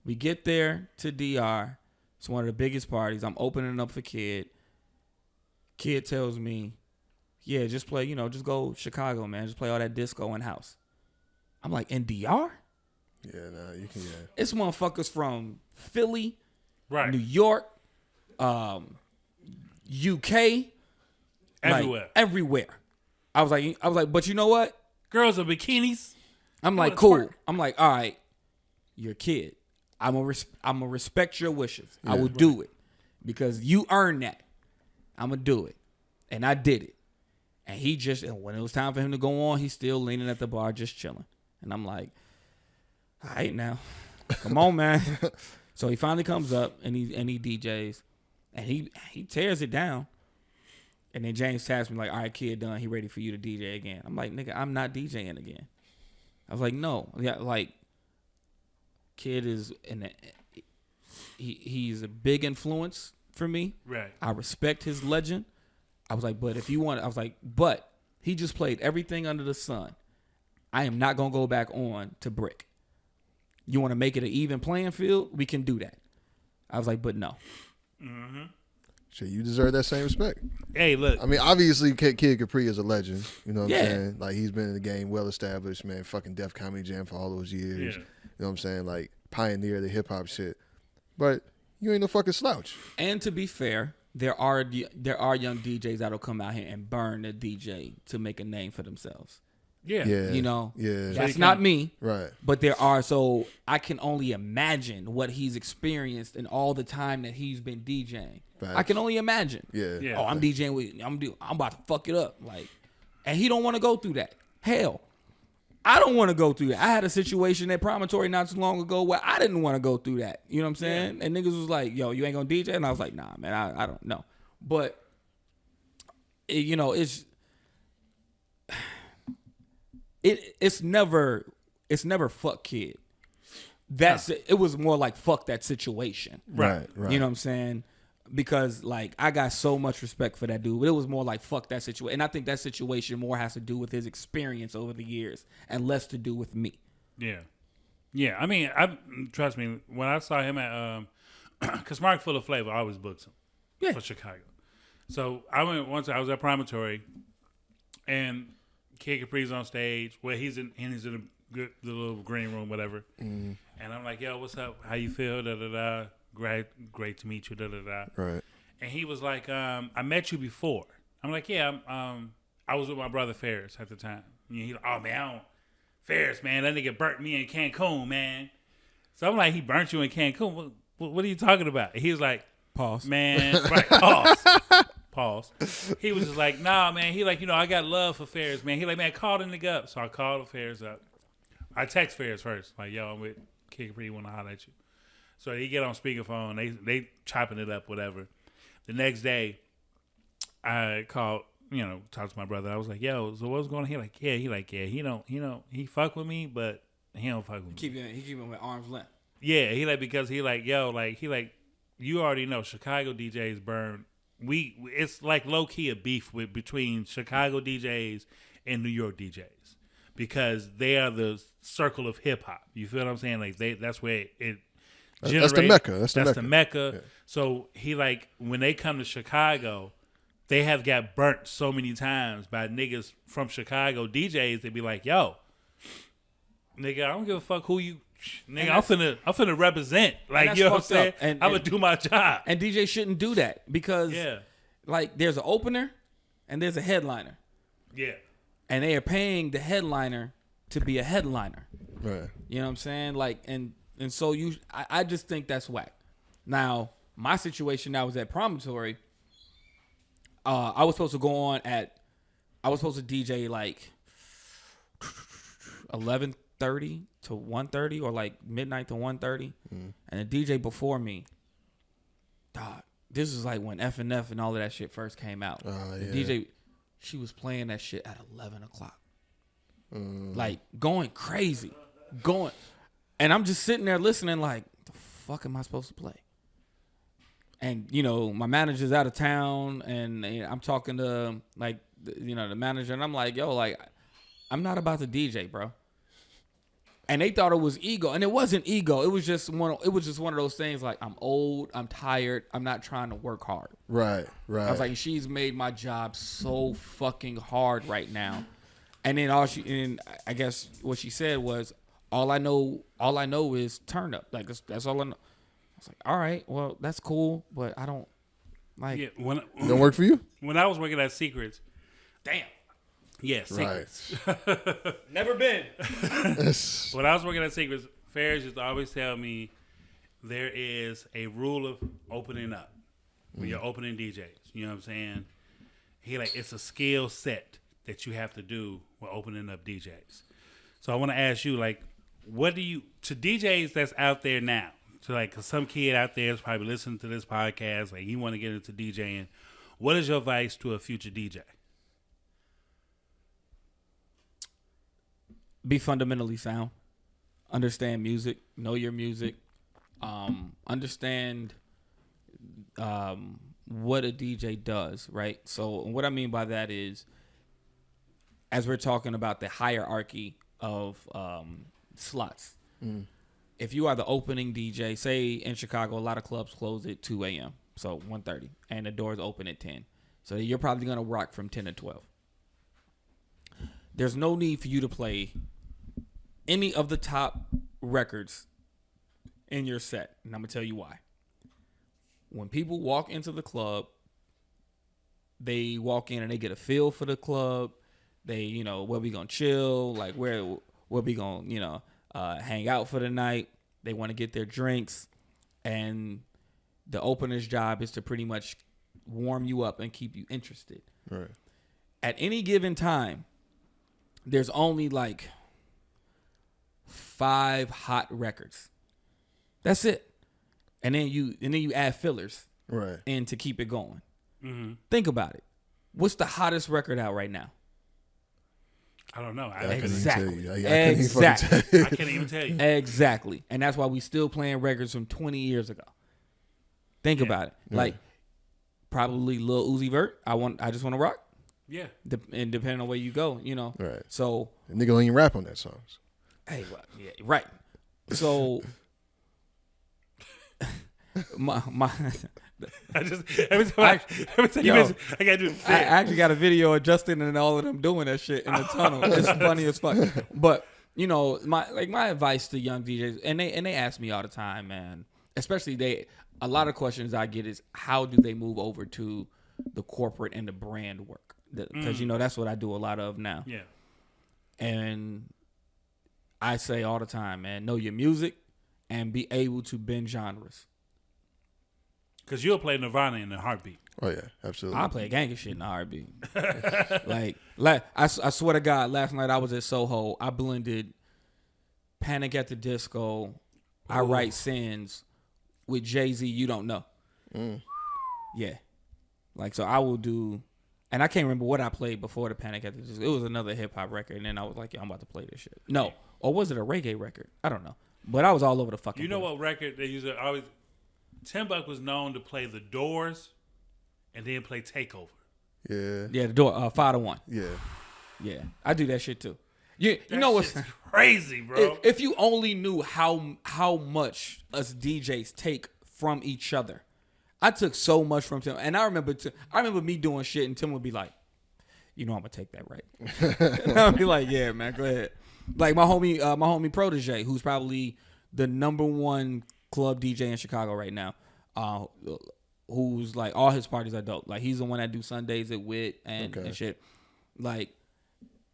S3: We get there to DR. It's one of the biggest parties. I'm opening up for Kid. Kid tells me, yeah, just play, just go Chicago, man. Just play all that disco and house. I'm like, in DR?
S2: Yeah, nah, you can, yeah.
S3: It's motherfuckers from Philly,
S1: right,
S3: New York, UK.
S1: Everywhere.
S3: Everywhere. I was like, but you know what?
S1: Girls in bikinis.
S3: I'm like, cool. I'm like, all right, you're a kid. I'm gonna respect your wishes. Yeah. I will do it because you earned that. I'm gonna do it, and I did it. And when it was time for him to go on, he's still leaning at the bar, just chilling. And I'm like, all right, now, come on, man. So he finally comes up and he DJs, and he tears it down. And then James taps me like, all right, Kid done. He ready for you to DJ again. I'm like, nigga, I'm not DJing again. I was like, no, yeah, like. Kid is he's a big influence for me.
S1: Right.
S3: I respect his legend. I was like, but but he just played everything under the sun. I am not gonna go back on to Brick. You want to make it an even playing field? We can do that. I was like, but no.
S1: Mm-hmm.
S2: Shit, you deserve that same respect.
S1: Hey, look.
S2: I mean, obviously, Kid Capri is a legend. You know what I'm saying? Like, he's been in the game, well established, man. Fucking Def Comedy Jam for all those years.
S1: Yeah.
S2: You know what I'm saying? Like, pioneer the hip hop shit. But you ain't no fucking slouch.
S3: And to be fair, there are young DJs that'll come out here and burn the DJ to make a name for themselves.
S1: Yeah.
S2: Yeah.
S3: That's not me.
S2: Right.
S3: But there are, so I can only imagine what he's experienced in all the time that he's been DJing. Facts. I can only imagine.
S2: Yeah.
S3: Oh, I'm DJing I'm about to fuck it up. Like, and he don't want to go through that. Hell, I don't want to go through that. I had a situation at Promontory not too long ago where I didn't want to go through that. You know what I'm saying? Yeah. And niggas was like, yo, you ain't gonna DJ? And I was like, nah, man, I don't know. But, it's never fuck Kid. It was more like fuck that situation.
S2: Right.
S3: You know what I'm saying? Because like I got so much respect for that dude, but it was more like fuck that situation. And I think that situation more has to do with his experience over the years and less to do with me.
S1: Yeah. I mean, trust me, when I saw him at because Mark Full of Flavor always books him for Chicago. So I went once. I was at Promontory, and Kid Capri's on stage. Well, he's in the little green room, whatever. Mm. And I'm like, yo, what's up? How you feel? Da da da. Great to meet you. Da da da.
S2: Right.
S1: And he was like, I met you before. I'm like, yeah. I was with my brother Ferris at the time. And he's like, oh man, Ferris, man, that nigga burnt me in Cancun, man. So I'm like, he burnt you in Cancun? What are you talking about? He was like,
S3: pause,
S1: man, right? Pause. He was just like, nah, man. He like, I got love for Ferris, man. He like, man, call the nigga up. So I called Ferris up. I text Ferris first, like, yo, I'm with Kid Capri, want to holler at you. So he get on speakerphone. They chopping it up, whatever. The next day, I called, talked to my brother. I was like, yo, so what's going on? He fuck with me, but he don't fuck with me.
S3: He keep him at arm's length.
S1: Yeah, because he like, yo, like, you already know Chicago DJs burn. It's like low key a beef between Chicago DJs and New York DJs because they are the circle of hip hop. You feel what I'm saying? Like that's where it generates.
S2: That's the Mecca.
S1: That's the Mecca. Yeah. So he like when they come to Chicago, they have got burnt so many times by niggas from Chicago DJs. They be like, yo, nigga, I don't give a fuck who you. Nigga, I'm finna represent. Like, you know what I'm saying? I'm gonna do my job.
S3: And DJ shouldn't do that because, like, there's an opener and there's a headliner.
S1: Yeah.
S3: And they are paying the headliner to be a headliner.
S2: Right.
S3: You know what I'm saying? Like, and so I just think that's whack. Now, my situation, I was at Promontory. I was supposed to go on I was supposed to DJ like 11:30 12:30 to 1:30 or like midnight to 1:30. And the DJ before me, dog, this is like when F&F and all of that shit first came out. The DJ, she was playing that shit at 11 o'clock. Like going crazy. And I'm just sitting there listening like, the fuck am I supposed to play? And, you know, my manager's out of town and I'm talking to like, you know, the manager and I'm like, yo, like, I'm not about to DJ, bro. And they thought it was ego, and it wasn't ego. It was just one of those things like, I'm old, I'm tired, I'm not trying to work hard.
S2: Right.
S3: I was like, she's made my job so fucking hard right now. And then I guess what she said was, all I know is turn up. Like that's all I know. I was like, all right, well, that's cool, but I don't like.
S2: Yeah, don't work for you?
S1: When I was working at Secrets,
S3: damn.
S1: Yeah, Secrets.
S3: Right. Never been.
S1: When I was working at Secrets, Ferris used to always tell me there is a rule of opening up when you're opening DJs. You know what I'm saying? It's a skill set that you have to do when opening up DJs. So I want to ask you, like, what do you, to DJs that's out there now, to like some kid out there is probably listening to this podcast, like he want to get into DJing, what is your advice to a future DJ?
S3: Be fundamentally sound. Understand music. Know your music. Understand what a DJ does, right? So what I mean by that is, as we're talking about the hierarchy of slots, if you are the opening DJ, say in Chicago, a lot of clubs close at 2 a.m., so 1:30, and the doors open at 10. So you're probably going to rock from 10 to 12. There's no need for you to play any of the top records in your set. And I'm going to tell you why. When people walk into the club, they walk in and they get a feel for the club. They, you know, where we going to chill, like where we going to, you know, hang out for the night. They want to get their drinks. And the opener's job is to pretty much warm you up and keep you interested.
S2: Right.
S3: At any given time, there's only like 5 hot records. That's it. And then you add fillers in to keep it going. Mm-hmm. Think about it. What's the hottest record out right now?
S1: I don't know.
S3: Exactly.
S1: I can't even tell you.
S3: Exactly. And that's why we still playing records from 20 years ago. Think about it. Like probably Lil Uzi Vert. I just want to rock.
S1: Yeah.
S3: And depending on where you go, you know.
S2: Right.
S3: So
S2: the nigga don't even rap on that songs.
S3: Hey, well, yeah, right. So my
S1: I just every time you mention, I gotta do.
S3: I actually got a video of Justin and all of them doing that shit in the tunnel. It's funny as fuck. But you know, my advice to young DJs, and they ask me all the time, man. Especially a lot of questions I get is, how do they move over to the corporate and the brand work? Because you know that's what I do a lot of now.
S1: Yeah.
S3: And I say all the time, man, know your music and be able to bend genres.
S1: Because you'll play Nirvana in a heartbeat.
S2: Oh, yeah, absolutely.
S3: I'll play a gang of shit in a heartbeat. like I swear to God, last night I was at SoHo. I blended Panic at the Disco, I Write Sins with Jazzy, You Don't Know. Yeah. Like, so I will do, and I can't remember what I played before the Panic at the Disco. It was another hip-hop record, and then I was like, yeah, I'm about to play this shit. No. Or was it a reggae record? I don't know. But I was all over the fucking
S1: You know what record they used to always... Tim Buc was known to play The Doors and then play Takeover.
S2: Yeah.
S3: Yeah, The Door, 5 to 1.
S2: Yeah.
S3: Yeah. I do that shit too. You know what's
S1: crazy, bro?
S3: If you only knew how much us DJs take from each other. I took so much from Tim. And I remember me doing shit and Tim would be like, you know I'm gonna take that right. And I'll be like, yeah, man, go ahead. Like my homie Protege, who's probably the #1 club DJ in Chicago right now, who's like all his parties are dope. Like he's the one that do Sundays at Wit and shit. Like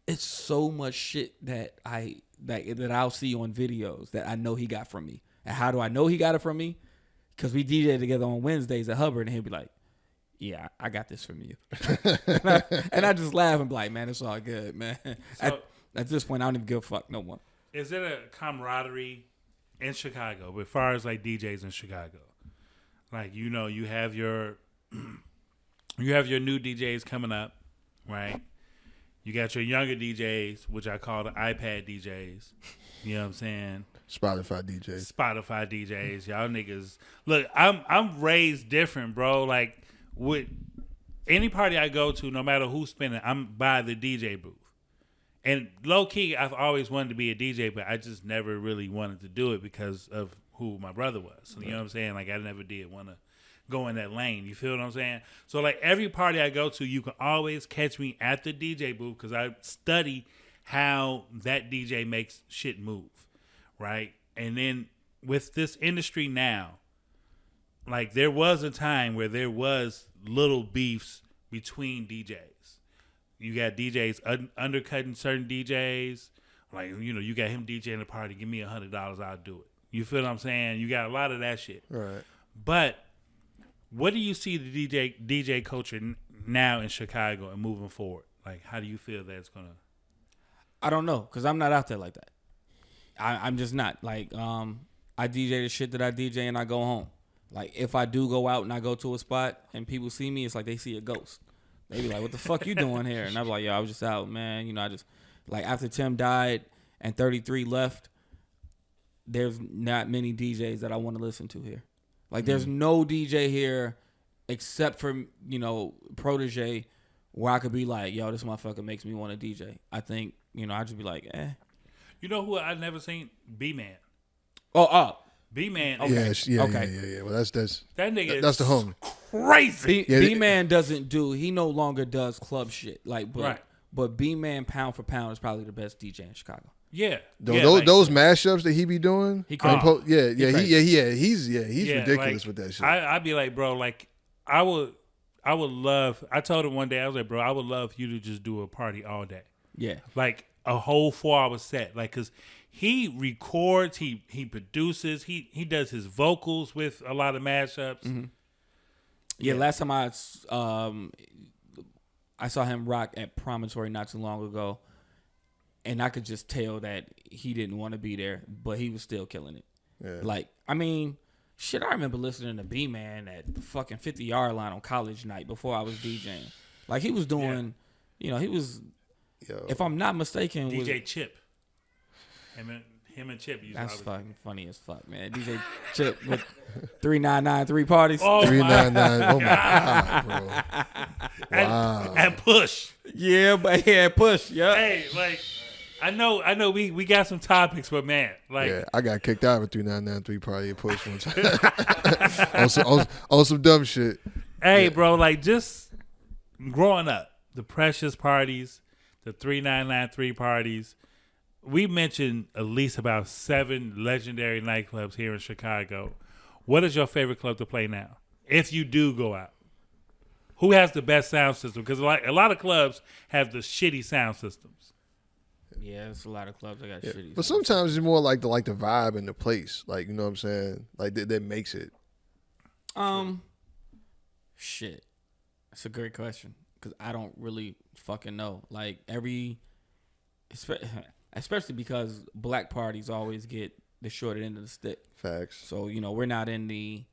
S3: it's so much shit that I'll see on videos that I know he got from me. And how do I know he got it from me? Because we DJ together on Wednesdays at Hubbard, and he'll be like, yeah, I got this from you. and I just laugh and be like, man, it's all good, man. So, at this point, I don't even give a fuck no more.
S1: Is it a camaraderie in Chicago, as far as like DJs in Chicago? Like, you know, you have your new DJs coming up, right? You got your younger DJs, which I call the iPad DJs. You know what I'm saying?
S2: Spotify DJs. Y'all niggas. Look, I'm raised different, bro. Like, with any party I go to, no matter who's spinning, I'm by the DJ booth. And low key, I've always wanted to be a DJ, but I just never really wanted to do it because of who my brother was. So, you know what I'm saying? Like, I never did want to go in that lane. You feel what I'm saying? So, like, every party I go to, you can always catch me at the DJ booth because I study how that DJ makes shit move, right? And then with this industry now, like, there was a time where there was little beefs between DJs. You got DJs undercutting certain DJs. Like, you know, you got him DJing the party. Give me $100, I'll do it. You feel what I'm saying? You got a lot of that shit. Right.
S1: But what do you see the DJ culture now in Chicago and moving forward? Like, how do you feel that it's going to?
S3: I don't know, because I'm not out there like that. I'm just not. Like, I DJ the shit that I DJ and I go home. Like, if I do go out and I go to a spot and people see me, it's like they see a ghost. They be like, what the fuck you doing here? And I'm like, yo, I was just out, man. You know, I just, like, after Tim died and 33 left, there's not many DJs that I want to listen to here. Like, there's no DJ here except for, you know, Protege where I could be like, yo, this motherfucker makes me want to DJ. I think, you know, I'd just be like, eh.
S1: You know who I've never seen? B-Man.
S3: Oh,
S1: B-Man.
S2: Okay. Yeah. Well, that's
S1: that nigga.
S2: That's the homie.
S1: Crazy.
S3: B-Man doesn't do. He no longer does club shit. Like,
S1: right.
S3: But B-Man pound for pound is probably the best DJ in Chicago.
S1: Yeah.
S2: Those mashups that he be doing.
S3: He's
S2: ridiculous with that shit.
S1: I'd be like, bro, like, I would love. I told him one day, I was like, bro, I would love you to just do a party all day.
S3: Yeah. Like
S1: a whole 4-hour set, like, cause he records, he produces, he does his vocals with a lot of mashups.
S3: Mm-hmm. Yeah, last time I saw him rock at Promontory not too long ago, and I could just tell that he didn't want to be there, but he was still killing it. Yeah. Like, I mean, shit, I remember listening to B-Man at the fucking 50-yard line on college night before I was DJing. Like, he was doing, you know, he was, if I'm not mistaken,
S1: DJ Chip. Him and Chip.
S3: That's fucking funny as fuck, man. DJ Chip with 3993 parties.
S2: Oh 399. Oh my god, bro.
S1: Wow. And Push.
S3: Yeah, but yeah, Push. Yeah.
S1: Hey, like, I know. We got some topics, but man, like,
S2: yeah, I got kicked out of a 3993 party at Push one time on some dumb shit.
S1: Hey, bro, like, just growing up, the Precious parties, the 3993 parties. We mentioned at least about 7 legendary nightclubs here in Chicago. What is your favorite club to play now? If you do go out, who has the best sound system? Because like a lot of clubs have the shitty sound systems.
S3: Yeah, it's a lot of clubs that got shitty.
S2: But sometimes it's more like the vibe and the place. Like, you know what I'm saying? Like that makes it.
S3: Shit. That's a great question because I don't really fucking know. Like especially because black parties always get the short end of the stick.
S2: Facts.
S3: So, you know, we're not in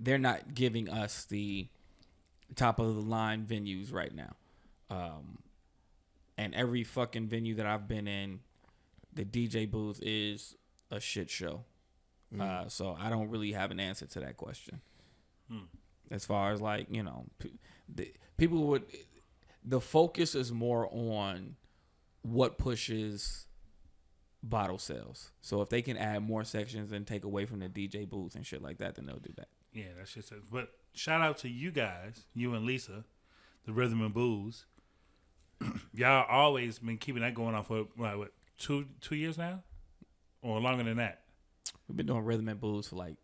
S3: they're not giving us the top of the line venues right now. And every fucking venue that I've been in, the DJ booth is a shit show. So I don't really have an answer to that question. As far as like, you know, the focus is more on what pushes bottle sales. So if they can add more sections and take away from the DJ booth and shit like that, then they'll do that.
S1: Yeah, that's just it. But shout out to you guys, you and Lisa, the Rhythm and Booze. Y'all always been keeping that going on for what 2 years now, or longer than that.
S3: We've been doing Rhythm and Booze for like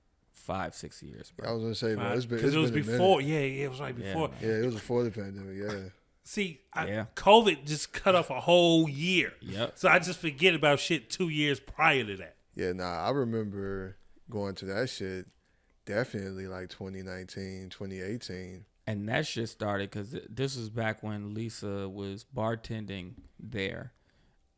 S3: 5-6 years, bro.
S2: I was gonna say, bro, it's been
S1: because it was before. Yeah, it was right before.
S2: Yeah, it was before the pandemic. Yeah.
S1: See, COVID just cut off a whole year.
S3: Yep.
S1: So I just forget about shit 2 years prior to that.
S2: Yeah, I remember going to that shit definitely like 2019, 2018.
S3: And that shit started because this was back when Lisa was bartending there.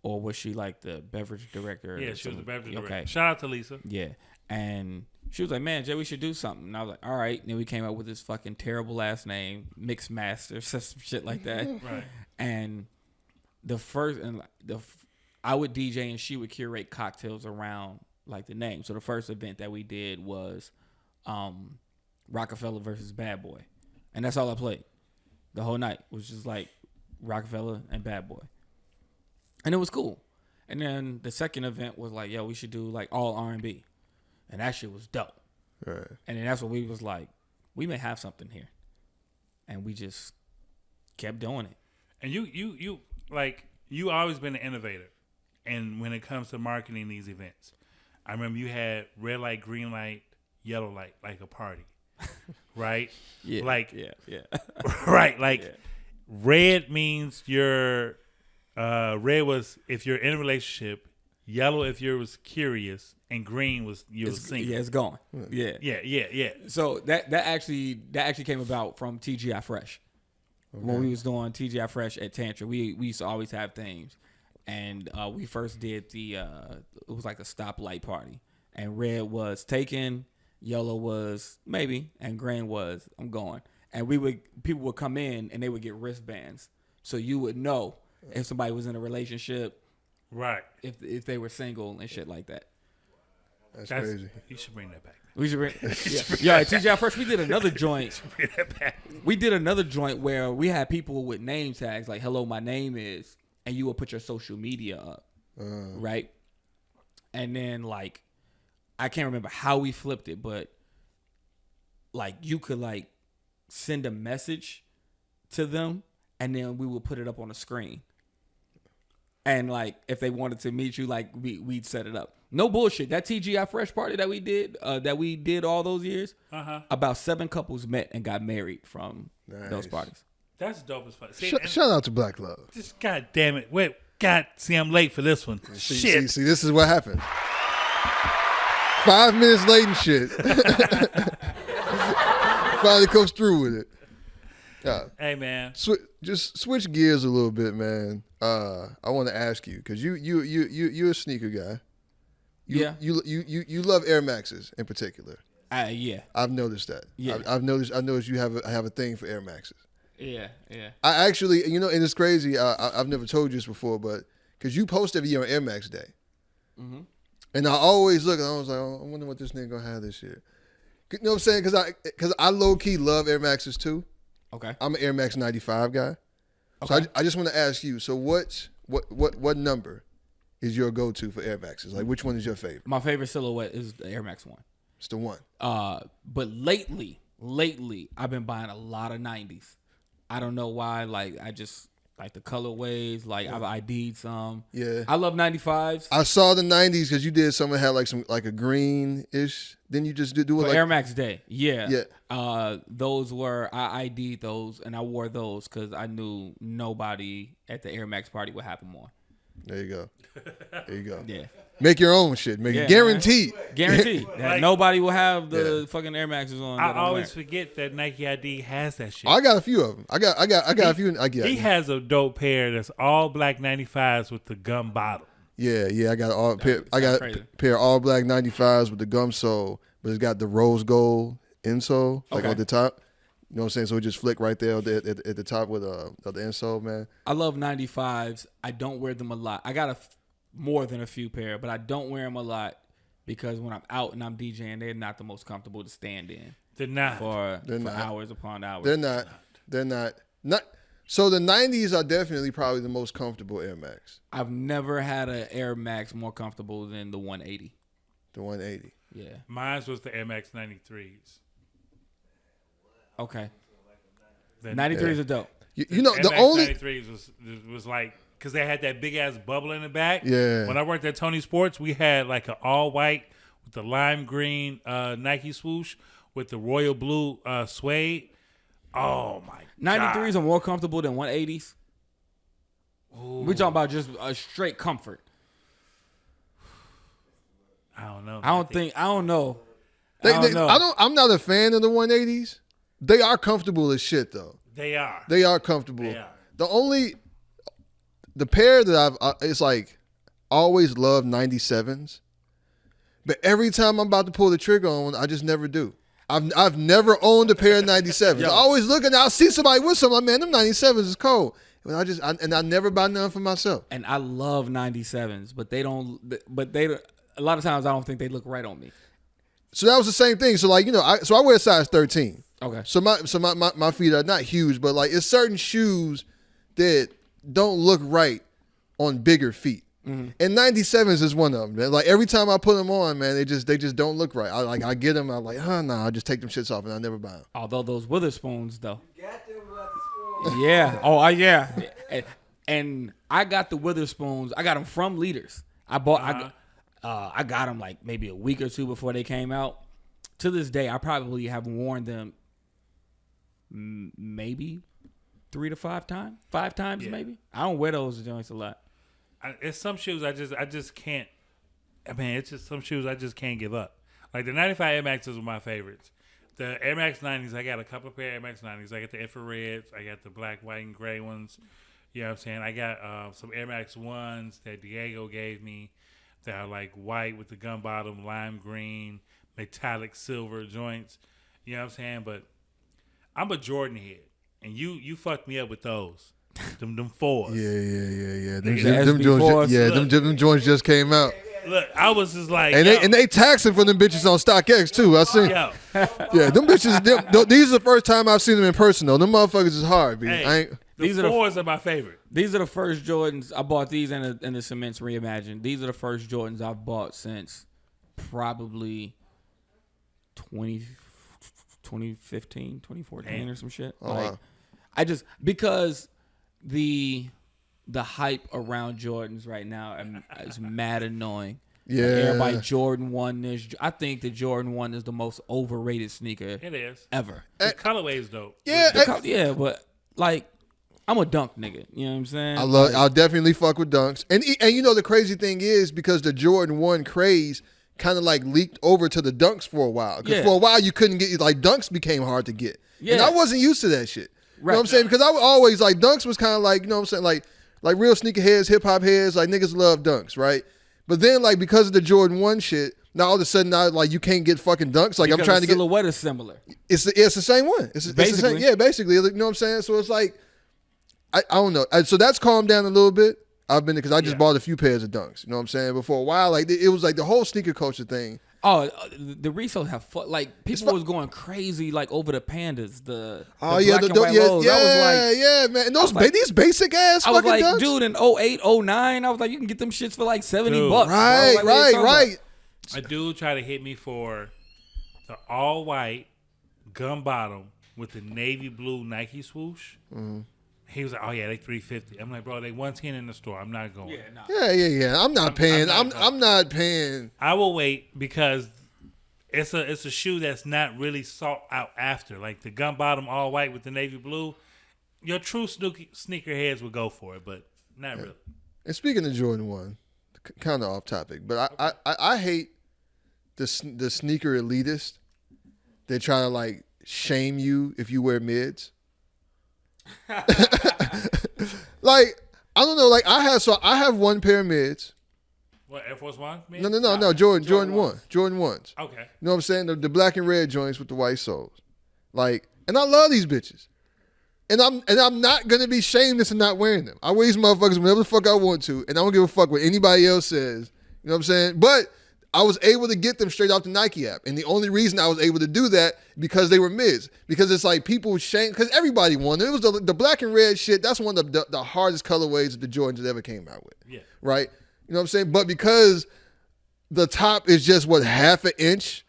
S3: or was she like the beverage director?
S1: Yeah, she was the beverage director. Shout out to Lisa.
S3: Yeah, and she was like, "Man, Jay, we should do something." And I was like, "All right." And then we came up with this fucking terrible last name, Mix Master, some shit like that.
S1: Right.
S3: And I would DJ and she would curate cocktails around like the name. So the first event that we did was Rockefeller versus Bad Boy, and that's all I played the whole night. Was just like Rockefeller and Bad Boy, and it was cool. And then the second event was like, "Yo, we should do like all R&B," and that shit was dope.
S2: Right.
S3: And then that's what we was like, we may have something here, and we just kept doing it.
S1: And you like you always been an innovator, and when it comes to marketing these events, I remember you had red light, green light, yellow light, like a party, right?
S3: Yeah,
S1: like
S3: yeah,
S1: right. Like red means you're red was if you're in a relationship, yellow if you was curious, and green was you was single.
S3: Yeah, it's gone. Yeah. So that actually came about from TGI Fresh. Okay. When we was doing TGI Fresh at Tantra, we used to always have themes, and we first did it was like a stoplight party, and red was taken, yellow was maybe, and green was I'm going. And people would come in and they would get wristbands, so you would know if somebody was in a relationship,
S1: right?
S3: If they were single and shit like that.
S2: That's crazy.
S1: You should bring that back.
S3: We should bring. Yeah, at TGI Fresh, we did another joint.
S1: Bring that back.
S3: We did another joint where we had people with name tags like "Hello, my name is," and you would put your social media up, right? And then like, I can't remember how we flipped it, but like you could like send a message to them, and then we would put it up on the screen. And like, if they wanted to meet you, like we'd set it up. No bullshit. That TGI Fresh party that we did all those years, about 7 couples met and got married from those parties.
S1: That's dope as fuck.
S2: Shout out to Black Love.
S1: Just God damn it. Wait, God, see, I'm late for this one. Shit.
S2: See, this is what happened. 5 minutes late and shit. Finally comes through with it.
S1: Hey, man.
S2: Just switch gears a little bit, man. I want to ask you, because you're a sneaker guy. You love Air Maxes in particular.
S3: Yeah.
S2: I've noticed that. Yeah. I noticed you have a thing for Air Maxes.
S3: Yeah.
S2: I actually, and it's crazy. I've never told you this before, but because you post every year on Air Max Day, and I always look and I was like, oh, I wonder what this nigga gonna have this year. You know what I'm saying? Because I low key love Air Maxes too.
S3: Okay.
S2: I'm an Air Max 95 guy. Okay. So I just want to ask you. So what number is your go-to for Air Maxes? Like, which one is your favorite?
S3: My favorite silhouette is the Air Max 1.
S2: It's the one.
S3: But lately, I've been buying a lot of 90s. I don't know why. Like, I just like the colorways. Like, I've ID'd some.
S2: Yeah.
S3: I love 95s.
S2: I saw the 90s because you did something that had like a greenish. Then you just do it
S3: for
S2: like
S3: Air Max Day. Yeah.
S2: Yeah.
S3: Those were, I ID'd those and I wore those because I knew nobody at the Air Max party would have them on.
S2: There you go.
S3: Yeah.
S2: Make your own shit. Guaranteed.
S3: Guaranteed. Like, nobody will have the fucking Air Maxes on.
S1: I always forget that Nike ID has that shit.
S2: I got a few of them. I got a few.
S1: He has a dope pair that's all black 95s with the gum bottom.
S2: Yeah. I got a pair of all black 95s with the gum sole, but it's got the rose gold insole like on the top. You know what I'm saying? So it just flick right there at the top with the insole, man.
S3: I love 95s. I don't wear them a lot. I got more than a few pair, but I don't wear them a lot because when I'm out and I'm DJing, they're not the most comfortable to stand in.
S1: They're not.
S3: For hours upon hours.
S2: They're not. So the 90s are definitely probably the most comfortable Air Max.
S3: I've never had an Air Max more comfortable than the 180.
S2: The 180.
S3: Yeah.
S1: Mine was the Air Max 93s.
S3: Okay. 93s are dope.
S2: You know, the only
S1: 93s was like, because they had that big ass bubble in the back.
S2: Yeah.
S1: When I worked at Tony Sports, we had like an all white with the lime green Nike swoosh with the royal blue suede. Oh my God.
S3: 93s are more comfortable than 180s.
S1: Ooh.
S3: We're talking about just a straight comfort.
S1: I don't know.
S3: I don't know.
S2: I'm not a fan of the 180s. They are comfortable as shit though.
S1: They are.
S2: They are comfortable.
S1: They are.
S2: The only the pair that it's like always loved 97s, but every time I'm about to pull the trigger on one, I just never do. I've never owned a pair of 97s. I always look and I'll see somebody with some. Like, man, them 97s is cold. But I never buy none for myself.
S3: And I love 97s, but they don't. A lot of times I don't think they look right on me.
S2: So that was the same thing. So like, I wear a size 13.
S3: Okay.
S2: So my feet are not huge, but like it's certain shoes that don't look right on bigger feet. Mm-hmm. And 97s is one of them, man. Like every time I put them on, man, they just don't look right. I get them, I'm like, I just take them shits off and I never buy them.
S3: Although those Witherspoons though. You got them Witherspoons. Yeah. Oh, yeah. And I got the Witherspoons. I got them from Leaders. I got them like maybe a week or two before they came out. To this day, I probably have worn them maybe 3 to 5 times. 5 times maybe. I don't wear those joints a lot.
S1: It's some shoes I just can't. I mean, it's just some shoes I just can't give up. Like the 95 Air Maxes were my favorites. The Air Max 90s, I got a couple of pair of Air Max 90s. I got the infrareds. I got the black, white, and gray ones. You know what I'm saying? I got some Air Max 1s that Diego gave me that are like white with the gun bottom, lime green, metallic silver joints. You know what I'm saying? But I'm a Jordan head, and you fucked me up with those. Them fours.
S2: Yeah. Them joints just came out.
S1: Look, I was just like,
S2: and they taxing for them bitches on StockX too. I seen. Yeah, them bitches. These are the first time I've seen them in person though. Them motherfuckers is hard, B.
S1: These fours are my favorite.
S3: These are the first Jordans I bought. These in the Cements Reimagined. These are the first Jordans I've bought since probably 2015, 2014 or some shit. Wow. Because the hype around Jordans right now is mad annoying.
S2: Yeah,
S3: like everybody Jordan 1 this. I think the Jordan 1 is the most overrated sneaker.
S1: It is
S3: ever.
S1: The colorway is dope.
S3: Yeah, but like I'm a dunk nigga. You know what I'm saying?
S2: I'll definitely fuck with dunks. And the crazy thing is because the Jordan 1 craze kind of like leaked over to the dunks for a while. Because for a while you couldn't get like dunks became hard to get. Yeah. And I wasn't used to that shit. You know what I'm saying? Because I would always like dunks was kind of like, you know what I'm saying? Like real sneaker heads, hip hop heads, like niggas love dunks, right? But then like because of the Jordan 1 shit, now all of a sudden you can't get fucking dunks. Like because I'm trying to get
S3: silhouette is similar.
S2: It's the same one. It's the same. Yeah, basically. You know what I'm saying? So it's like I don't know. So that's calmed down a little bit. Because I just bought a few pairs of dunks. You know what I'm saying? But for a while, like it was like the whole sneaker culture thing.
S3: Oh, the resales have fun. Like people was going crazy like over the pandas. The black and white lows.
S2: Man. And these basic ass.
S3: I was like,
S2: dunks.
S3: dude, in 08, 09, I was like, you can get them shits for like $70.
S2: Right.
S1: A dude tried to hit me for the all white gun bottom with the navy blue Nike swoosh. Mm-hmm. He was like, "Oh yeah, they $350." I'm like, "Bro, they $110 in the store. I'm not going."
S2: Yeah. I'm not paying. I'm not paying.
S1: I will wait because it's a shoe that's not really sought out after. Like the gun bottom all white with the navy blue. Your true sneakerheads would go for it, but not really.
S2: And speaking of Jordan 1, kind of off topic, but I hate the sneaker elitists that try to like shame you if you wear mids. Like I don't know. Like I have one pair of mids.
S1: What, Air Force One?
S2: No. Jordan 1. Jordan 1s.
S1: Okay.
S2: You know what I'm saying? The black and red joints with the white soles. Like, and I love these bitches. And I'm not gonna be shameless in not wearing them. I wear these motherfuckers whenever the fuck I want to, and I don't give a fuck what anybody else says. You know what I'm saying? But I was able to get them straight off the Nike app. And the only reason I was able to do that because they were mids. Because it's like people shame, because everybody wanted it. It was the black and red shit. That's one of the hardest colorways that the Jordans ever came out with.
S1: Yeah.
S2: Right? You know what I'm saying? But because the top is just half an inch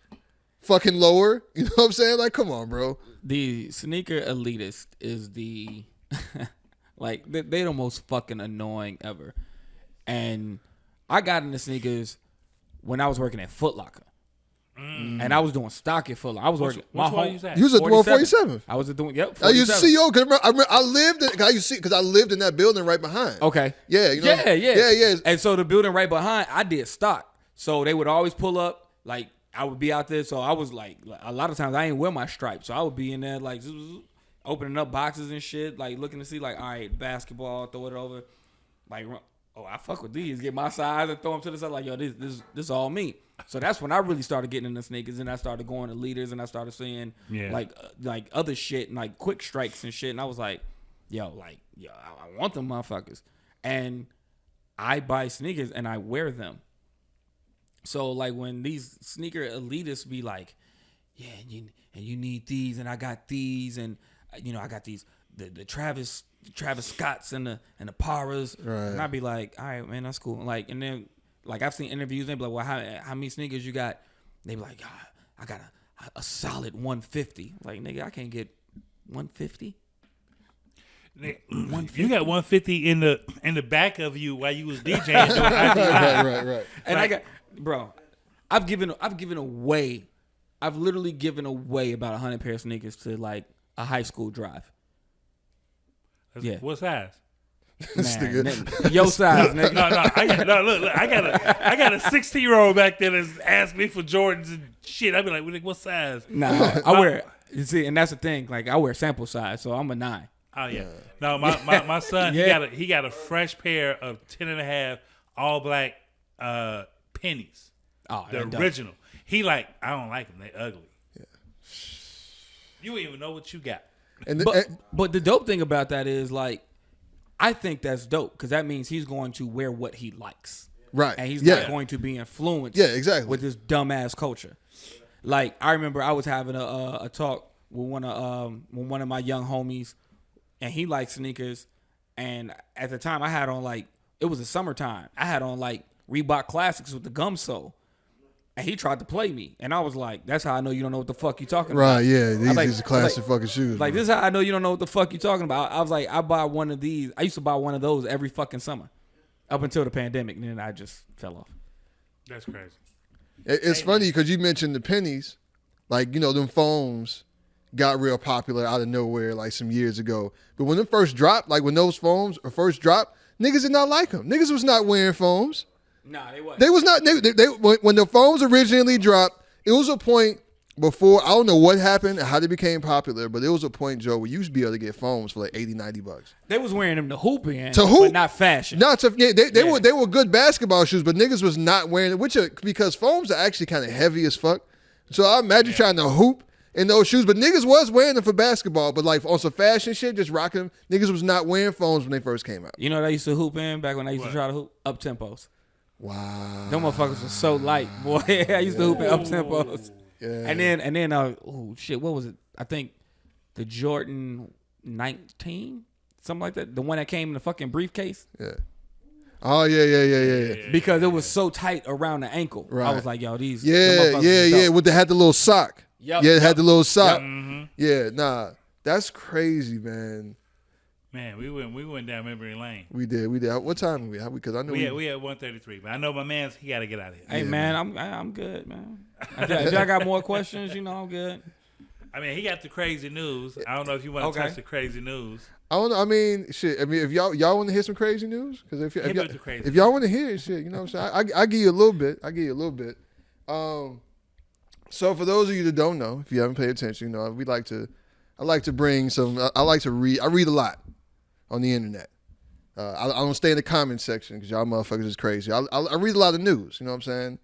S2: fucking lower, you know what I'm saying? Like, come on, bro.
S3: The sneaker elitist is the, like, they're the most fucking annoying ever. And I got into sneakers when I was working at Foot Locker. And I was doing stock at Foot Locker. I was working.
S1: Which one you at?
S2: You was at 147.
S3: I was at the 47.
S2: I used to see you because I lived in that building right behind.
S3: Okay.
S2: Yeah. You know, yeah.
S3: And so the building right behind, I did stock. So they would always pull up. Like I would be out there. So I was like, a lot of times I ain't wear my stripes. So I would be in there like opening up boxes and shit, like looking to see like, all right, basketball, throw it over. Like, oh, I fuck with these. Get my size and throw them to the side. Like, yo, this all me. So that's when I really started getting into sneakers, and I started going to leaders, and I started seeing like other shit and like quick strikes and shit. And I was like, yo, I want them motherfuckers. And I buy sneakers and I wear them. So like when these sneaker elitists be like, yeah, and you need these, and I got these, and I got these the Travis Scotts and the Paras, right. And I'd be like, all right, man, that's cool. Like, and then like I've seen interviews, they be like, well, how many sneakers you got? They be like, I got a solid 150. Like, nigga, I can't get 150.
S1: You got 150 in the back of you while you was DJing.
S2: right.
S3: And I got, bro, I've literally given away about 100 pair of sneakers to like a high school drive. Yeah.
S1: What size?
S3: Man, your size, nigga.
S1: Look, I got a 16-year-old back there that's asked me for Jordans and shit. I'd be like, what size?
S3: Nah, I wear, you see, and that's the thing. Like, I wear sample size, so I'm a 9.
S1: Oh yeah. No, my son, he got a fresh pair of 10.5 all black pennies.
S3: Oh,
S1: the original. He like, I don't like them. They ugly. Yeah. You don't even know what you got.
S3: But the dope thing about that is like, I think that's dope because that means he's going to wear what he likes.
S2: Right.
S3: And he's not going to be influenced with this dumbass culture. Like, I remember I was having a talk with one of my young homies, and he liked sneakers. And at the time I had on like, it was the summertime. I had on like Reebok Classics with the gum sole. And he tried to play me. And I was like, that's how I know you don't know what the fuck you talking about.
S2: Right, yeah. These are classic fucking shoes.
S3: Like, this is how I know you don't know what the fuck you talking about. I was like, I buy one of these. I used to buy one of those every fucking summer. Up until the pandemic. And then I just fell off.
S1: That's crazy.
S2: It's funny because you mentioned the pennies. Like, them foams got real popular out of nowhere like some years ago. But when them first dropped, like when those foams first dropped, niggas did not like them. Niggas was not wearing foams.
S3: Nah, they wasn't.
S2: They was not. When the phones originally dropped, it was a point before, I don't know what happened and how they became popular, but there was a point, Joe, where you used to be able to get phones for like $80-$90.
S3: They was wearing them to hoop in, but not fashion.
S2: They were good basketball shoes, but niggas was not wearing it, because foams are actually kind of heavy as fuck. So I imagine trying to hoop in those shoes, but niggas was wearing them for basketball, but like on some fashion shit, just rocking them. Niggas was not wearing phones when they first came out.
S3: You know what I used to hoop in back when I used to try to hoop? Up tempos.
S2: Wow.
S3: Them motherfuckers were so light, boy. I used to hoop in up tempos. Yeah. And then what was it? I think the Jordan 19, something like that. The one that came in the fucking briefcase.
S2: Yeah. Oh yeah.
S3: Because it was so tight around the ankle. Right. I was like, yo, these.
S2: Yeah. They had the little sock.
S3: Yep.
S2: Yeah, it had the little sock.
S1: Yep. Mm-hmm.
S2: Yeah, nah, that's crazy, man.
S1: Man, we went down memory lane.
S2: We did. What time were we? Because I know
S1: we at 1:33. But I know my man's he got to get out of here.
S3: Hey man, I'm good, man. If y'all got more questions, I'm good.
S2: I
S1: mean, he got the crazy news. I don't know if you want to touch the crazy news.
S2: I don't know. I mean, shit. I mean, if y'all want to hear some crazy news, because if y'all want to hear it, shit, you know what I'm saying? I give you a little bit. So for those of you that don't know, if you haven't paid attention, I like to bring some. I like to read. I read a lot on the internet. I don't stay in the comment section because y'all motherfuckers is crazy. I read a lot of news. You know what I'm saying?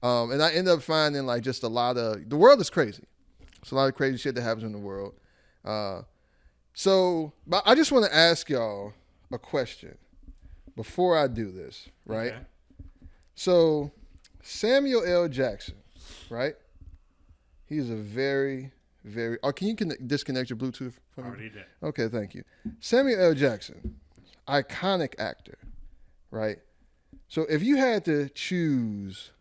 S2: And I end up finding like just a lot of the world is crazy. It's a lot of crazy shit that happens in the world. But I just want to ask y'all a question before I do this, right? Okay. So Samuel L. Jackson, right? He's a very, very... Oh, can you disconnect your Bluetooth from me?
S1: Already did.
S2: Okay, thank you. Samuel L. Jackson, iconic actor, right? So if you had to choose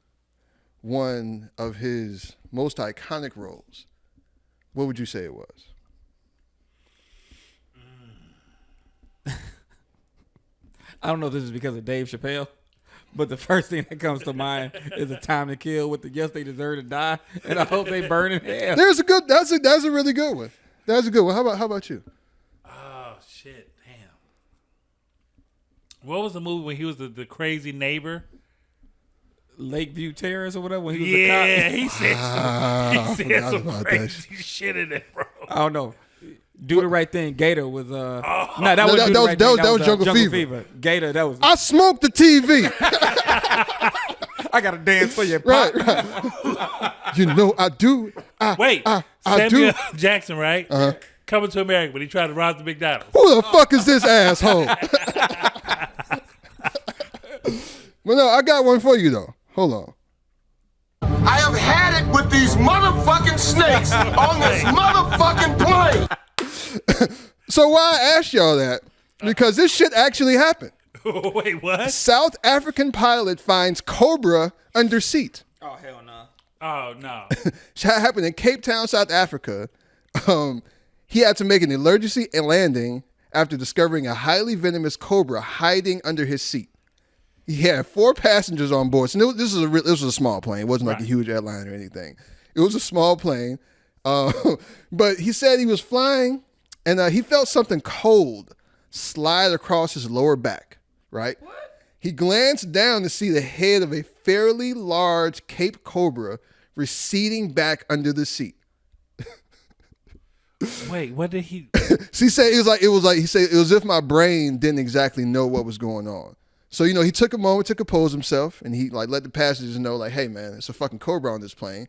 S2: one of his most iconic roles, what would you say it was?
S3: I don't know if this is because of Dave Chappelle, but the first thing that comes to mind is A Time to Kill with the Yes, They Deserve to Die, and I hope they burn in hell.
S2: That's a really good one. That's a good one. How about you?
S1: Oh shit, damn. What was the movie when he was the crazy neighbor?
S3: Lakeview Terrace or whatever. When he was a cop.
S1: He said some crazy shit in it, bro.
S3: I don't know. Do the Right Thing. Gator was that
S2: was Jungle Fever.
S3: Gator, that was.
S2: I smoked the TV.
S3: I gotta dance for you,
S2: right. You know I do.
S1: Samuel Jackson, right? Coming to America, but he tried to rob the McDonald's.
S2: Who the fuck is this asshole? Well, no, I got one for you though. Hold on.
S4: I have had it with these motherfucking snakes on this motherfucking plane.
S2: So why I asked y'all that? Because this shit actually happened.
S1: Wait, what?
S2: South African pilot finds cobra under seat.
S3: Oh, hell no.
S1: Oh, no.
S2: That happened in Cape Town, South Africa. He had to make an emergency landing after discovering a highly venomous cobra hiding under his seat. He had 4 passengers on board. So this was a small plane. It wasn't like a huge airline or anything. It was a small plane. But he said he was flying, and he felt something cold slide across his lower back, right? What? He glanced down to see the head of a fairly large Cape cobra receding back under the seat.
S1: Wait, what did he?
S2: So he said it was like he said it was as if my brain didn't exactly know what was going on. So he took a moment to compose himself, and he let the passengers know, like, hey man, it's a fucking cobra on this plane.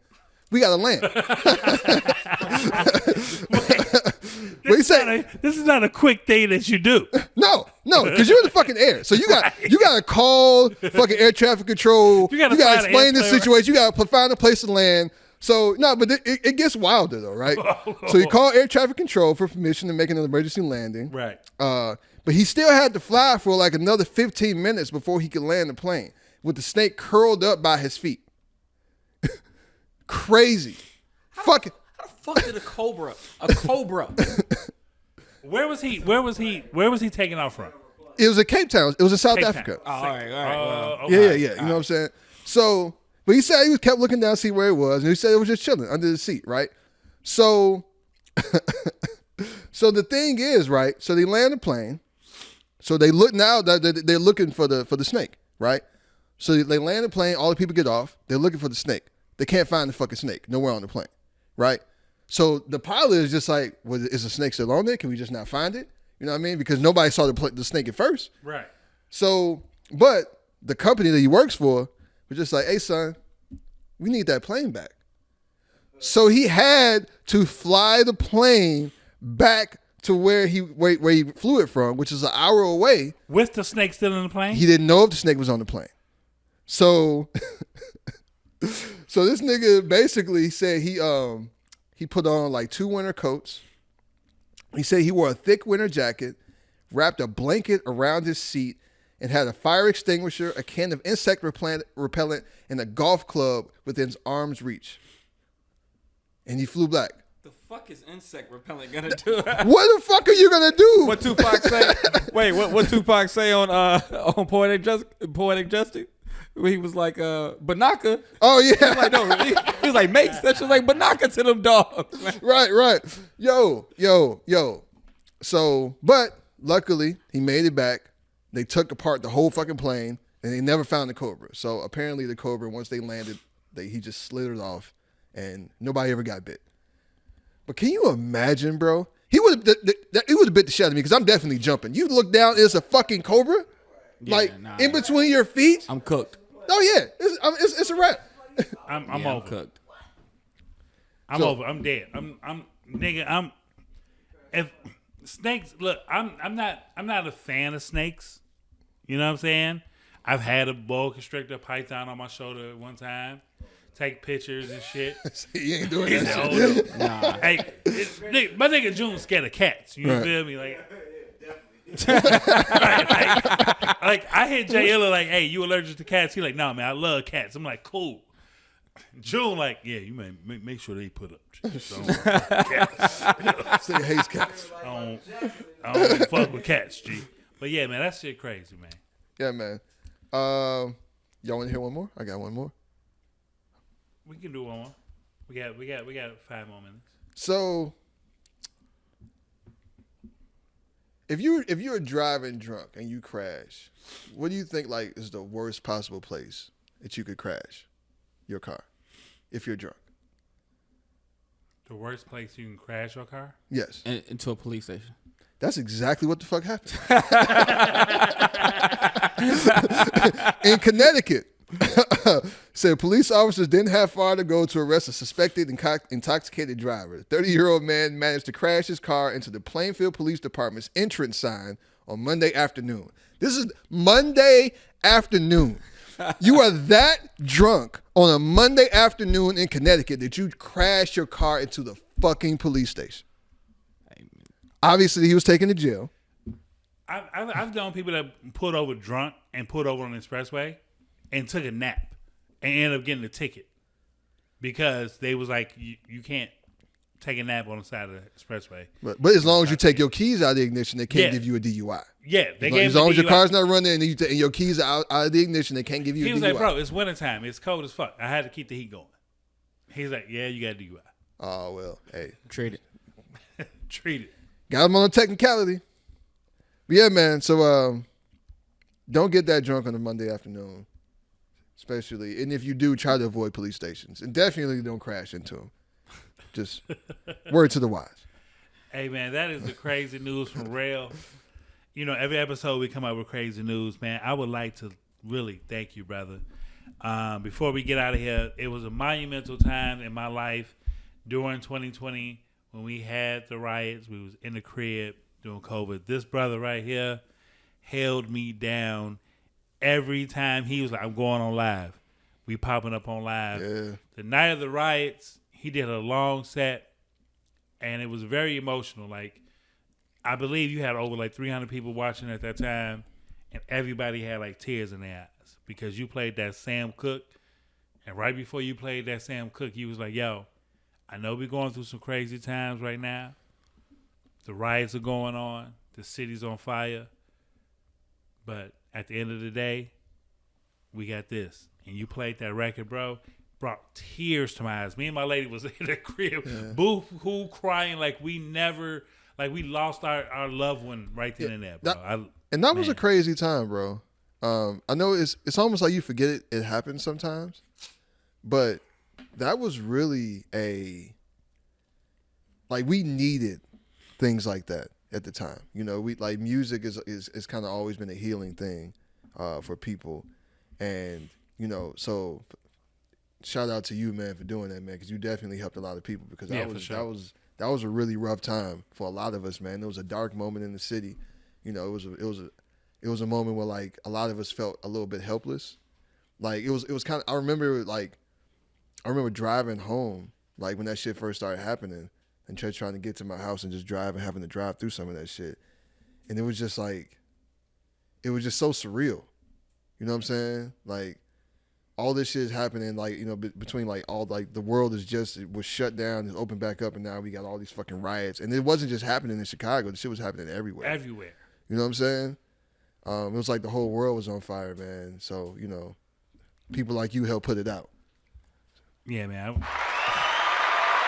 S2: We gotta land.
S1: This is not a quick thing that you do.
S2: No, because you're in the fucking air. So you gotta call fucking air traffic control. You gotta explain the situation. You gotta find a place to land. So no, but it gets wilder though, right? So he called air traffic control for permission to make an emergency landing.
S1: Right.
S2: But he still had to fly for like another 15 minutes before he could land the plane with the snake curled up by his feet. Crazy.
S3: How the fuck did a cobra?
S1: Where was he taking off from?
S2: It was at Cape Town. It was in South Africa.
S3: Oh, all right.
S2: Okay. Yeah. You know what I'm saying? So, but he said he kept looking down to see where it was, and he said it was just chilling under the seat, right? So, so the thing is, right? So they land the plane. So they look now that they're looking for the snake, right? So they land the plane. All the people get off. They're looking for the snake. They can't find the fucking snake nowhere on the plane, right? So the pilot is just like, well, is the snake still on there? Can we just not find it? You know what I mean? Because nobody saw the snake at first.
S1: Right.
S2: So, but the company that he works for was just like, hey, son, we need that plane back. So he had to fly the plane back to where he flew it from, which is an hour away.
S1: With the snake still in the plane?
S2: He didn't know if the snake was on the plane. So, so this nigga basically said he put on like 2 winter coats. He said he wore a thick winter jacket, wrapped a blanket around his seat, and had a fire extinguisher, a can of insect repellent, and a golf club within his arm's reach. And he flew back.
S3: The fuck is insect repellent gonna do?
S2: What the fuck are you gonna do?
S3: What Tupac say? Wait, what Tupac say on Poetic Justice? He was like, Banaka.
S2: Oh, yeah.
S3: He was like, no, he was like, make such as like Banaka to them dogs.
S2: Right. Yo. So, but luckily, he made it back. They took apart the whole fucking plane, and they never found the cobra. So apparently the cobra, once they landed, he just slithered off, and nobody ever got bit. But can you imagine, bro? He would have bit the shit out of me, because I'm definitely jumping. You look down, it's a fucking cobra?
S3: Yeah,
S2: in between your feet?
S3: I'm cooked.
S2: Oh yeah, it's a wrap.
S1: I'm over.
S3: I'm cooked.
S1: I'm over. I'm dead. I'm if snakes. Look, I'm not a fan of snakes. You know what I'm saying? I've had a boa constrictor python on my shoulder at one time. Take pictures and shit.
S2: He ain't doing that shit.
S3: Nah.
S1: Hey, my nigga June scared of cats. You feel me? Like I hit Jay Illa like, hey, you allergic to cats? He like, nah, man, I love cats. I'm like, cool. June like, yeah, you may make sure they put up cats.
S2: Say hates cats.
S1: I don't fuck with cats, G. But yeah, man, that shit crazy, man.
S2: Yeah, man. Y'all want to hear one more? I got one more.
S1: We can do one more. We got 5 more minutes.
S2: So, if you're driving drunk and you crash, what do you think like is the worst possible place that you could crash your car if you're drunk?
S1: The worst place you can crash your car?
S2: Yes.
S3: Into a police station.
S2: That's exactly what the fuck happened. In Connecticut, said police officers didn't have far to go to arrest a suspected intoxicated driver. The 30-year-old man managed to crash his car into the Plainfield Police Department's entrance sign on Monday afternoon. This is Monday afternoon. You are that drunk on a Monday afternoon in Connecticut that you crashed your car into the fucking police station. Obviously, he was taken to jail.
S1: I've known people that pulled over drunk and pulled over on the expressway and took a nap and ended up getting a ticket because they was like, you can't take a nap on the side of the expressway.
S2: But as long as you take your keys out of the ignition, they can't give you a DUI.
S1: Yeah,
S2: as long as your car's not running and your keys are out of the ignition, they can't give you a DUI.
S1: He was like, bro, it's wintertime. It's cold as fuck. I had to keep the heat going. He's like, yeah, you got a DUI.
S2: Oh, well, hey.
S3: Treat it.
S1: Treat it.
S2: Got him on a technicality. But yeah, man, so don't get that drunk on a Monday afternoon, especially. And if you do, try to avoid police stations. And definitely don't crash into them. Just word to the wise.
S1: Hey, man, that is the crazy news from Rell. You know, every episode we come up with crazy news, man. I would like to really thank you, brother. Before we get out of here, it was a monumental time in my life during 2020 when we had the riots. We was in the crib doing COVID. This brother right here held me down every time he was like, I'm going on live. We popping up on live.
S2: Yeah.
S1: The night of the riots, he did a long set, and it was very emotional. Like, I believe you had over like 300 people watching at that time, and everybody had like tears in their eyes because you played that Sam Cooke, and right before you played that Sam Cooke, you was like, yo, I know we're going through some crazy times right now. The riots are going on. The city's on fire. But at the end of the day, we got this. And you played that record, bro. Brought tears to my eyes. Me and my lady was in the crib, boo-hoo, crying like we lost our loved one right then and there, bro.
S2: That was a crazy time, bro. I know it's almost like you forget it happens sometimes, but that was really we needed things like that at the time. You know, we like music is kind of always been a healing thing for people, and you know, so shout out to you, man, for doing that, man, because you definitely helped a lot of people because that was a really rough time for a lot of us, man. It was a dark moment in the city. You know, it was a moment where like a lot of us felt a little bit helpless. Like it was kind of, I remember driving home like when that shit first started happening and just trying to get to my house and just drive and having to drive through some of that shit. And it was just like, it was just so surreal. You know what I'm saying? Like all this shit is happening, like, you know, between like all like the world it was shut down, it's opened back up, and now we got all these fucking riots. And it wasn't just happening in Chicago, the shit was happening everywhere.
S1: Everywhere.
S2: You know what I'm saying? It was like the whole world was on fire, man. So, you know, people like you help put it out.
S1: Yeah, man.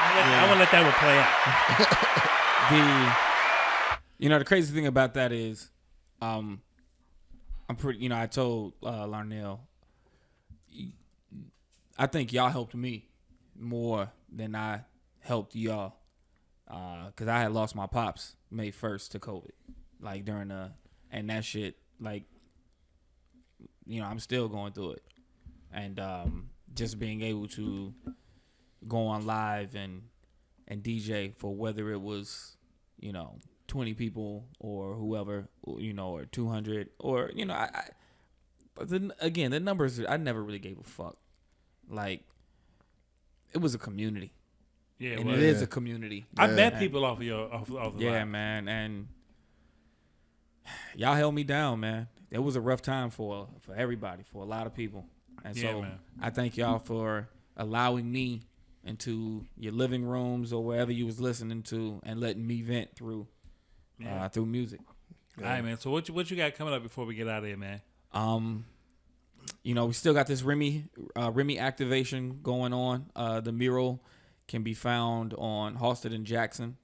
S1: I want to let that one play out.
S3: The crazy thing about that is, I'm pretty, you know, I told Larnell, I think y'all helped me more than I helped y'all. Because I had lost my pops May 1st to COVID. Like during and that shit, like, you know, I'm still going through it. And just being able to go on live and DJ for whether it was, you know, 20 people or whoever, you know, or 200 or, you know, but then again, the numbers, I never really gave a fuck. Like, it was a community.
S1: Yeah,
S3: and it is a community.
S1: I met people off of the line.
S3: Man, and y'all held me down, man. It was a rough time for everybody, for a lot of people. And so
S1: man.
S3: I thank y'all for allowing me into your living rooms or wherever you was listening to and letting me vent through music.
S1: All right, man. So what you got coming up before we get out of here, man?
S3: You know, we still got this Remy activation going on. The Mural can be found on Halsted and Jackson.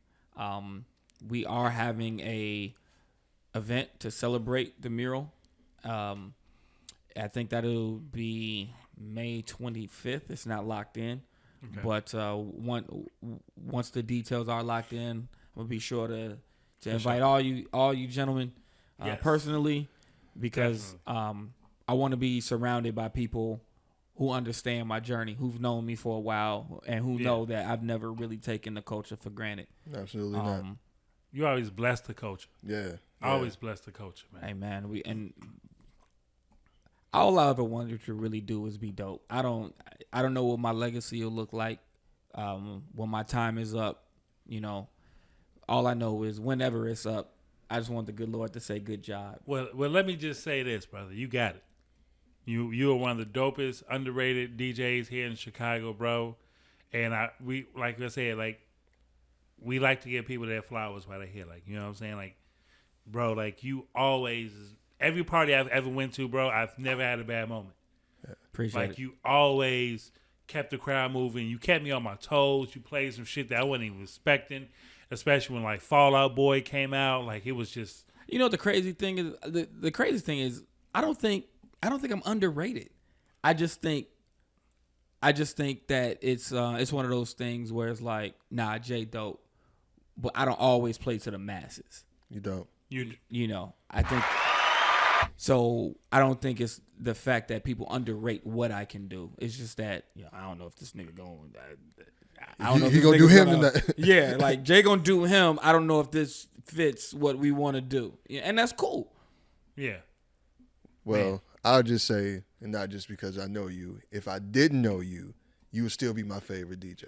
S3: We are having a event to celebrate the Mural. I think that'll be May 25th. It's not locked in. Okay. But once the details are locked in, we'll be sure to invite all you gentlemen personally, because I want to be surrounded by people who understand my journey, who've known me for a while, and who know that I've never really taken the culture for granted.
S2: Absolutely not.
S1: You always bless the culture.
S2: Yeah.
S1: Always bless the culture, man.
S3: Hey, man, all I ever wanted to really do is be dope. I don't know what my legacy will look like when my time is up. You know, all I know is whenever it's up, I just want the good Lord to say good job.
S1: Well, let me just say this, brother. You got it. You are one of the dopest, underrated DJs here in Chicago, bro. And we like I said, like we like to give people their flowers while they're here. Like, you know what I'm saying? Like, bro, like you always, every party I've ever went to, bro, I've never had a bad moment.
S3: Yeah, appreciate it.
S1: Like you always kept the crowd moving. You kept me on my toes. You played some shit that I wasn't even expecting, especially when like Fall Out Boy came out. Like it was just.
S3: You know the crazy thing is the craziest thing is I don't think I'm underrated. I just think that it's one of those things where it's like, nah, Jay dope, but I don't always play to the masses.
S2: You don't.
S3: You know, I think so. I don't think it's the fact that people underrate what I can do. It's just that I don't know if this nigga going. I don't know if
S2: he gonna do him tonight.
S3: Yeah, like Jay gonna do him. I don't know if this fits what we want to do, and that's cool.
S1: Yeah.
S2: Well,
S1: man.
S2: I'll just say, and not just because I know you, if I didn't know you, you would still be my favorite DJ.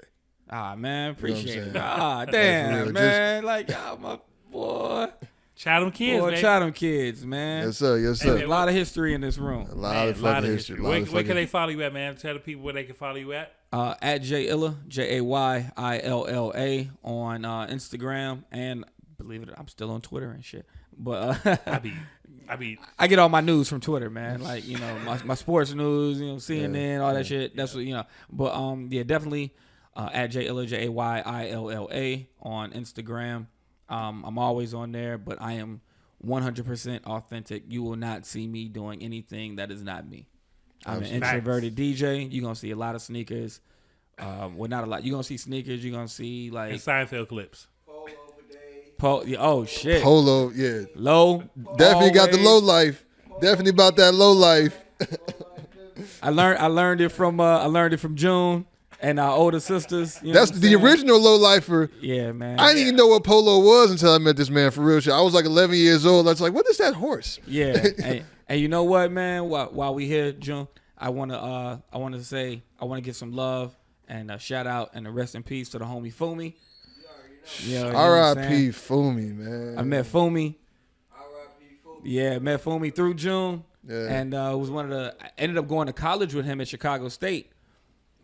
S3: Ah, man, appreciate it. Ah, damn, man. Like, my boy.
S1: Chatham kids,
S3: boy,
S1: man.
S3: Chatham kids, man.
S2: Yes, sir. Yes, sir.
S3: Hey, a lot of history in this room.
S2: A lot of history.
S1: Where can they follow you at, man? Tell the people where they can follow you at.
S3: At Jayilla, JAYILLA on Instagram, and believe it, I'm still on Twitter and shit. But I get all my news from Twitter, man. Like, you know, my sports news, you know, CNN, all that shit. That's what, you know. But definitely at Jayilla, JAYILLA on Instagram. I'm always on there, but I am 100% authentic. You will not see me doing anything that is not me. I'm an introverted DJ. You're going to see a lot of sneakers. Well, not a lot. You're going to see sneakers. You're going to see, like...
S1: And Seinfeld clips.
S3: Oh, shit.
S2: Polo, yeah.
S3: Low.
S2: Definitely got the low life. Definitely about that low life.
S3: I learned it from June and our older sisters. You know
S2: That's the original low lifer.
S3: Yeah, man.
S2: I didn't even know what polo was until I met this man for real shit. I was like 11 years old. I was like, what is that horse?
S3: Yeah. and you know what, man? While we here, June, I want to give some love and a shout out and a rest in peace to the homie Fumi.
S2: R.I.P. Fumi, man.
S3: I met Fumi. Yeah, met Fumi through June. Yeah. And was I ended up going to college with him at Chicago State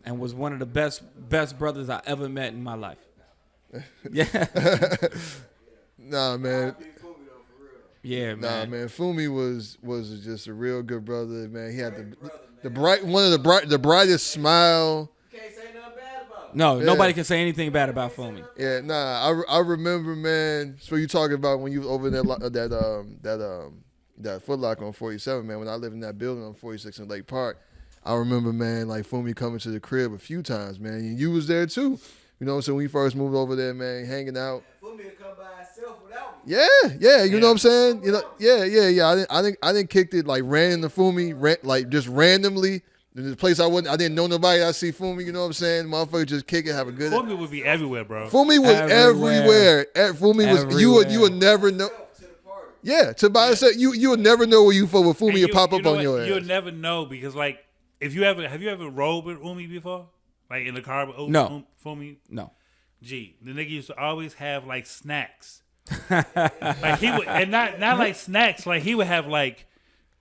S3: and was one of the best brothers I ever met in my life. Yeah.
S2: Nah, man.
S3: Yeah, man.
S2: Nah, man. Fumi was just a real good brother, man. He had the brightest smile.
S3: No, nobody can say anything bad about Fumi.
S2: Yeah, nah, I remember, man. So you talking about when you was over there that Foot Locker on 47, man. When I lived in that building on 46 in Lake Park, I remember, man, like Fumi coming to the crib a few times, man. And you was there too. You know, so when we first moved over there, man, hanging out.
S5: Fumi would come by himself without me.
S2: Yeah, you know what I'm saying? You know, yeah. I didn't kicked it like ran into Fumi, like just randomly. In the place I didn't know nobody. I see Fumi, you know what I'm saying? Motherfucker just kick it, have a good.
S1: Fumi would be everywhere, bro.
S2: Fumi was everywhere. Fumi was you would never know. Yeah, to buy yourself, you would never know where you for with Fumi would pop up on your ass.
S1: You'll never know because like have you ever rode with Fumi before? Like in the car with Fumi?
S3: No.
S1: Gee, the nigga used to always have like snacks. Like he would, and not like snacks. Like he would have like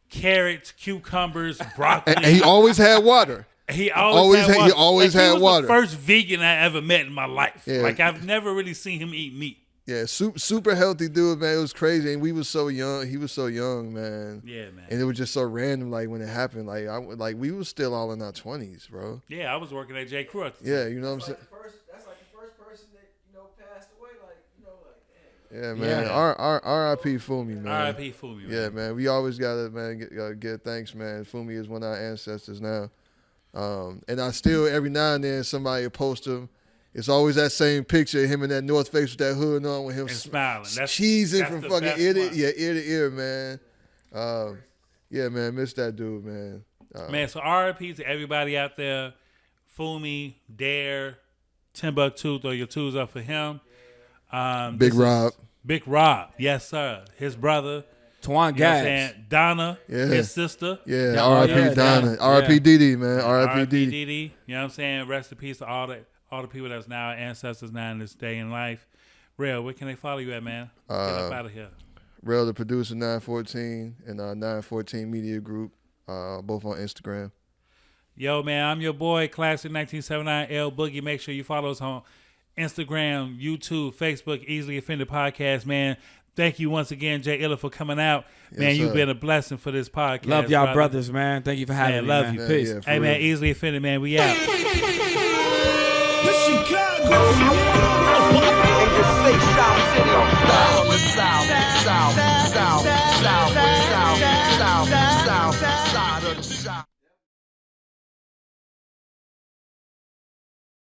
S1: carrots, cucumbers, broccoli.
S2: And he always had water.
S1: He always had water.
S2: He always
S1: like,
S2: had
S1: he was
S2: water.
S1: The first vegan I ever met in my life.
S2: Yeah.
S1: Like I've never really seen him eat meat.
S2: Yeah, super healthy dude, man. It was crazy, and we was so young. He was so young, man.
S1: Yeah, man.
S2: And it was just so random, like when it happened. Like we was still all in our 20s, bro.
S1: Yeah, I was working at J. Crew.
S2: Yeah, you know what I'm saying.
S5: That's like the first person that passed away. Like damn.
S2: Yeah, man. R.I.P. Fumi, man.
S1: R.I.P. Fumi, man.
S2: Yeah, man. We always gotta, man, get thanks, man. Fumi is one of our ancestors now. And I still, every now and then, somebody will post him. It's always that same picture of him in that North Face with that hood on, with him
S1: and smiling,
S2: cheesing from fucking ear to ear, man. Yeah, man, miss that dude, man.
S1: Man, so RIP to everybody out there. Fumi, Dare, Tim Buc, throw your twos up for him.
S2: Big Rob.
S1: Big Rob, yes, sir. His brother.
S3: Twan Gads.
S1: Donna, his sister.
S2: Yeah, R.I.P. Donna. R.I.P. Didi, man. R.I.P.
S1: Didi. You know what I'm saying? Rest in peace to all the people that's now ancestors now in this day in life. Rell, where can they follow you at, man? Get up out of here.
S2: Rell, the producer, 914, and 914 Media Group, both on Instagram.
S1: Yo, man, I'm your boy, Classic 1979 L Boogie. Make sure you follow us on Instagram, YouTube, Facebook, Easily Offended Podcast, man. Thank you once again, Jay Illa, for coming out.
S2: Yes,
S1: man, you've
S2: sir.
S1: been a blessing for this podcast.
S3: Love y'all brothers, man. Thank you for having me,
S1: love
S3: man.
S1: you.
S2: Man,
S1: Peace.
S2: yeah,
S1: Hey, man, Easily Offended, man. We out.
S5: Chicago. And just say South City on the south side of the south.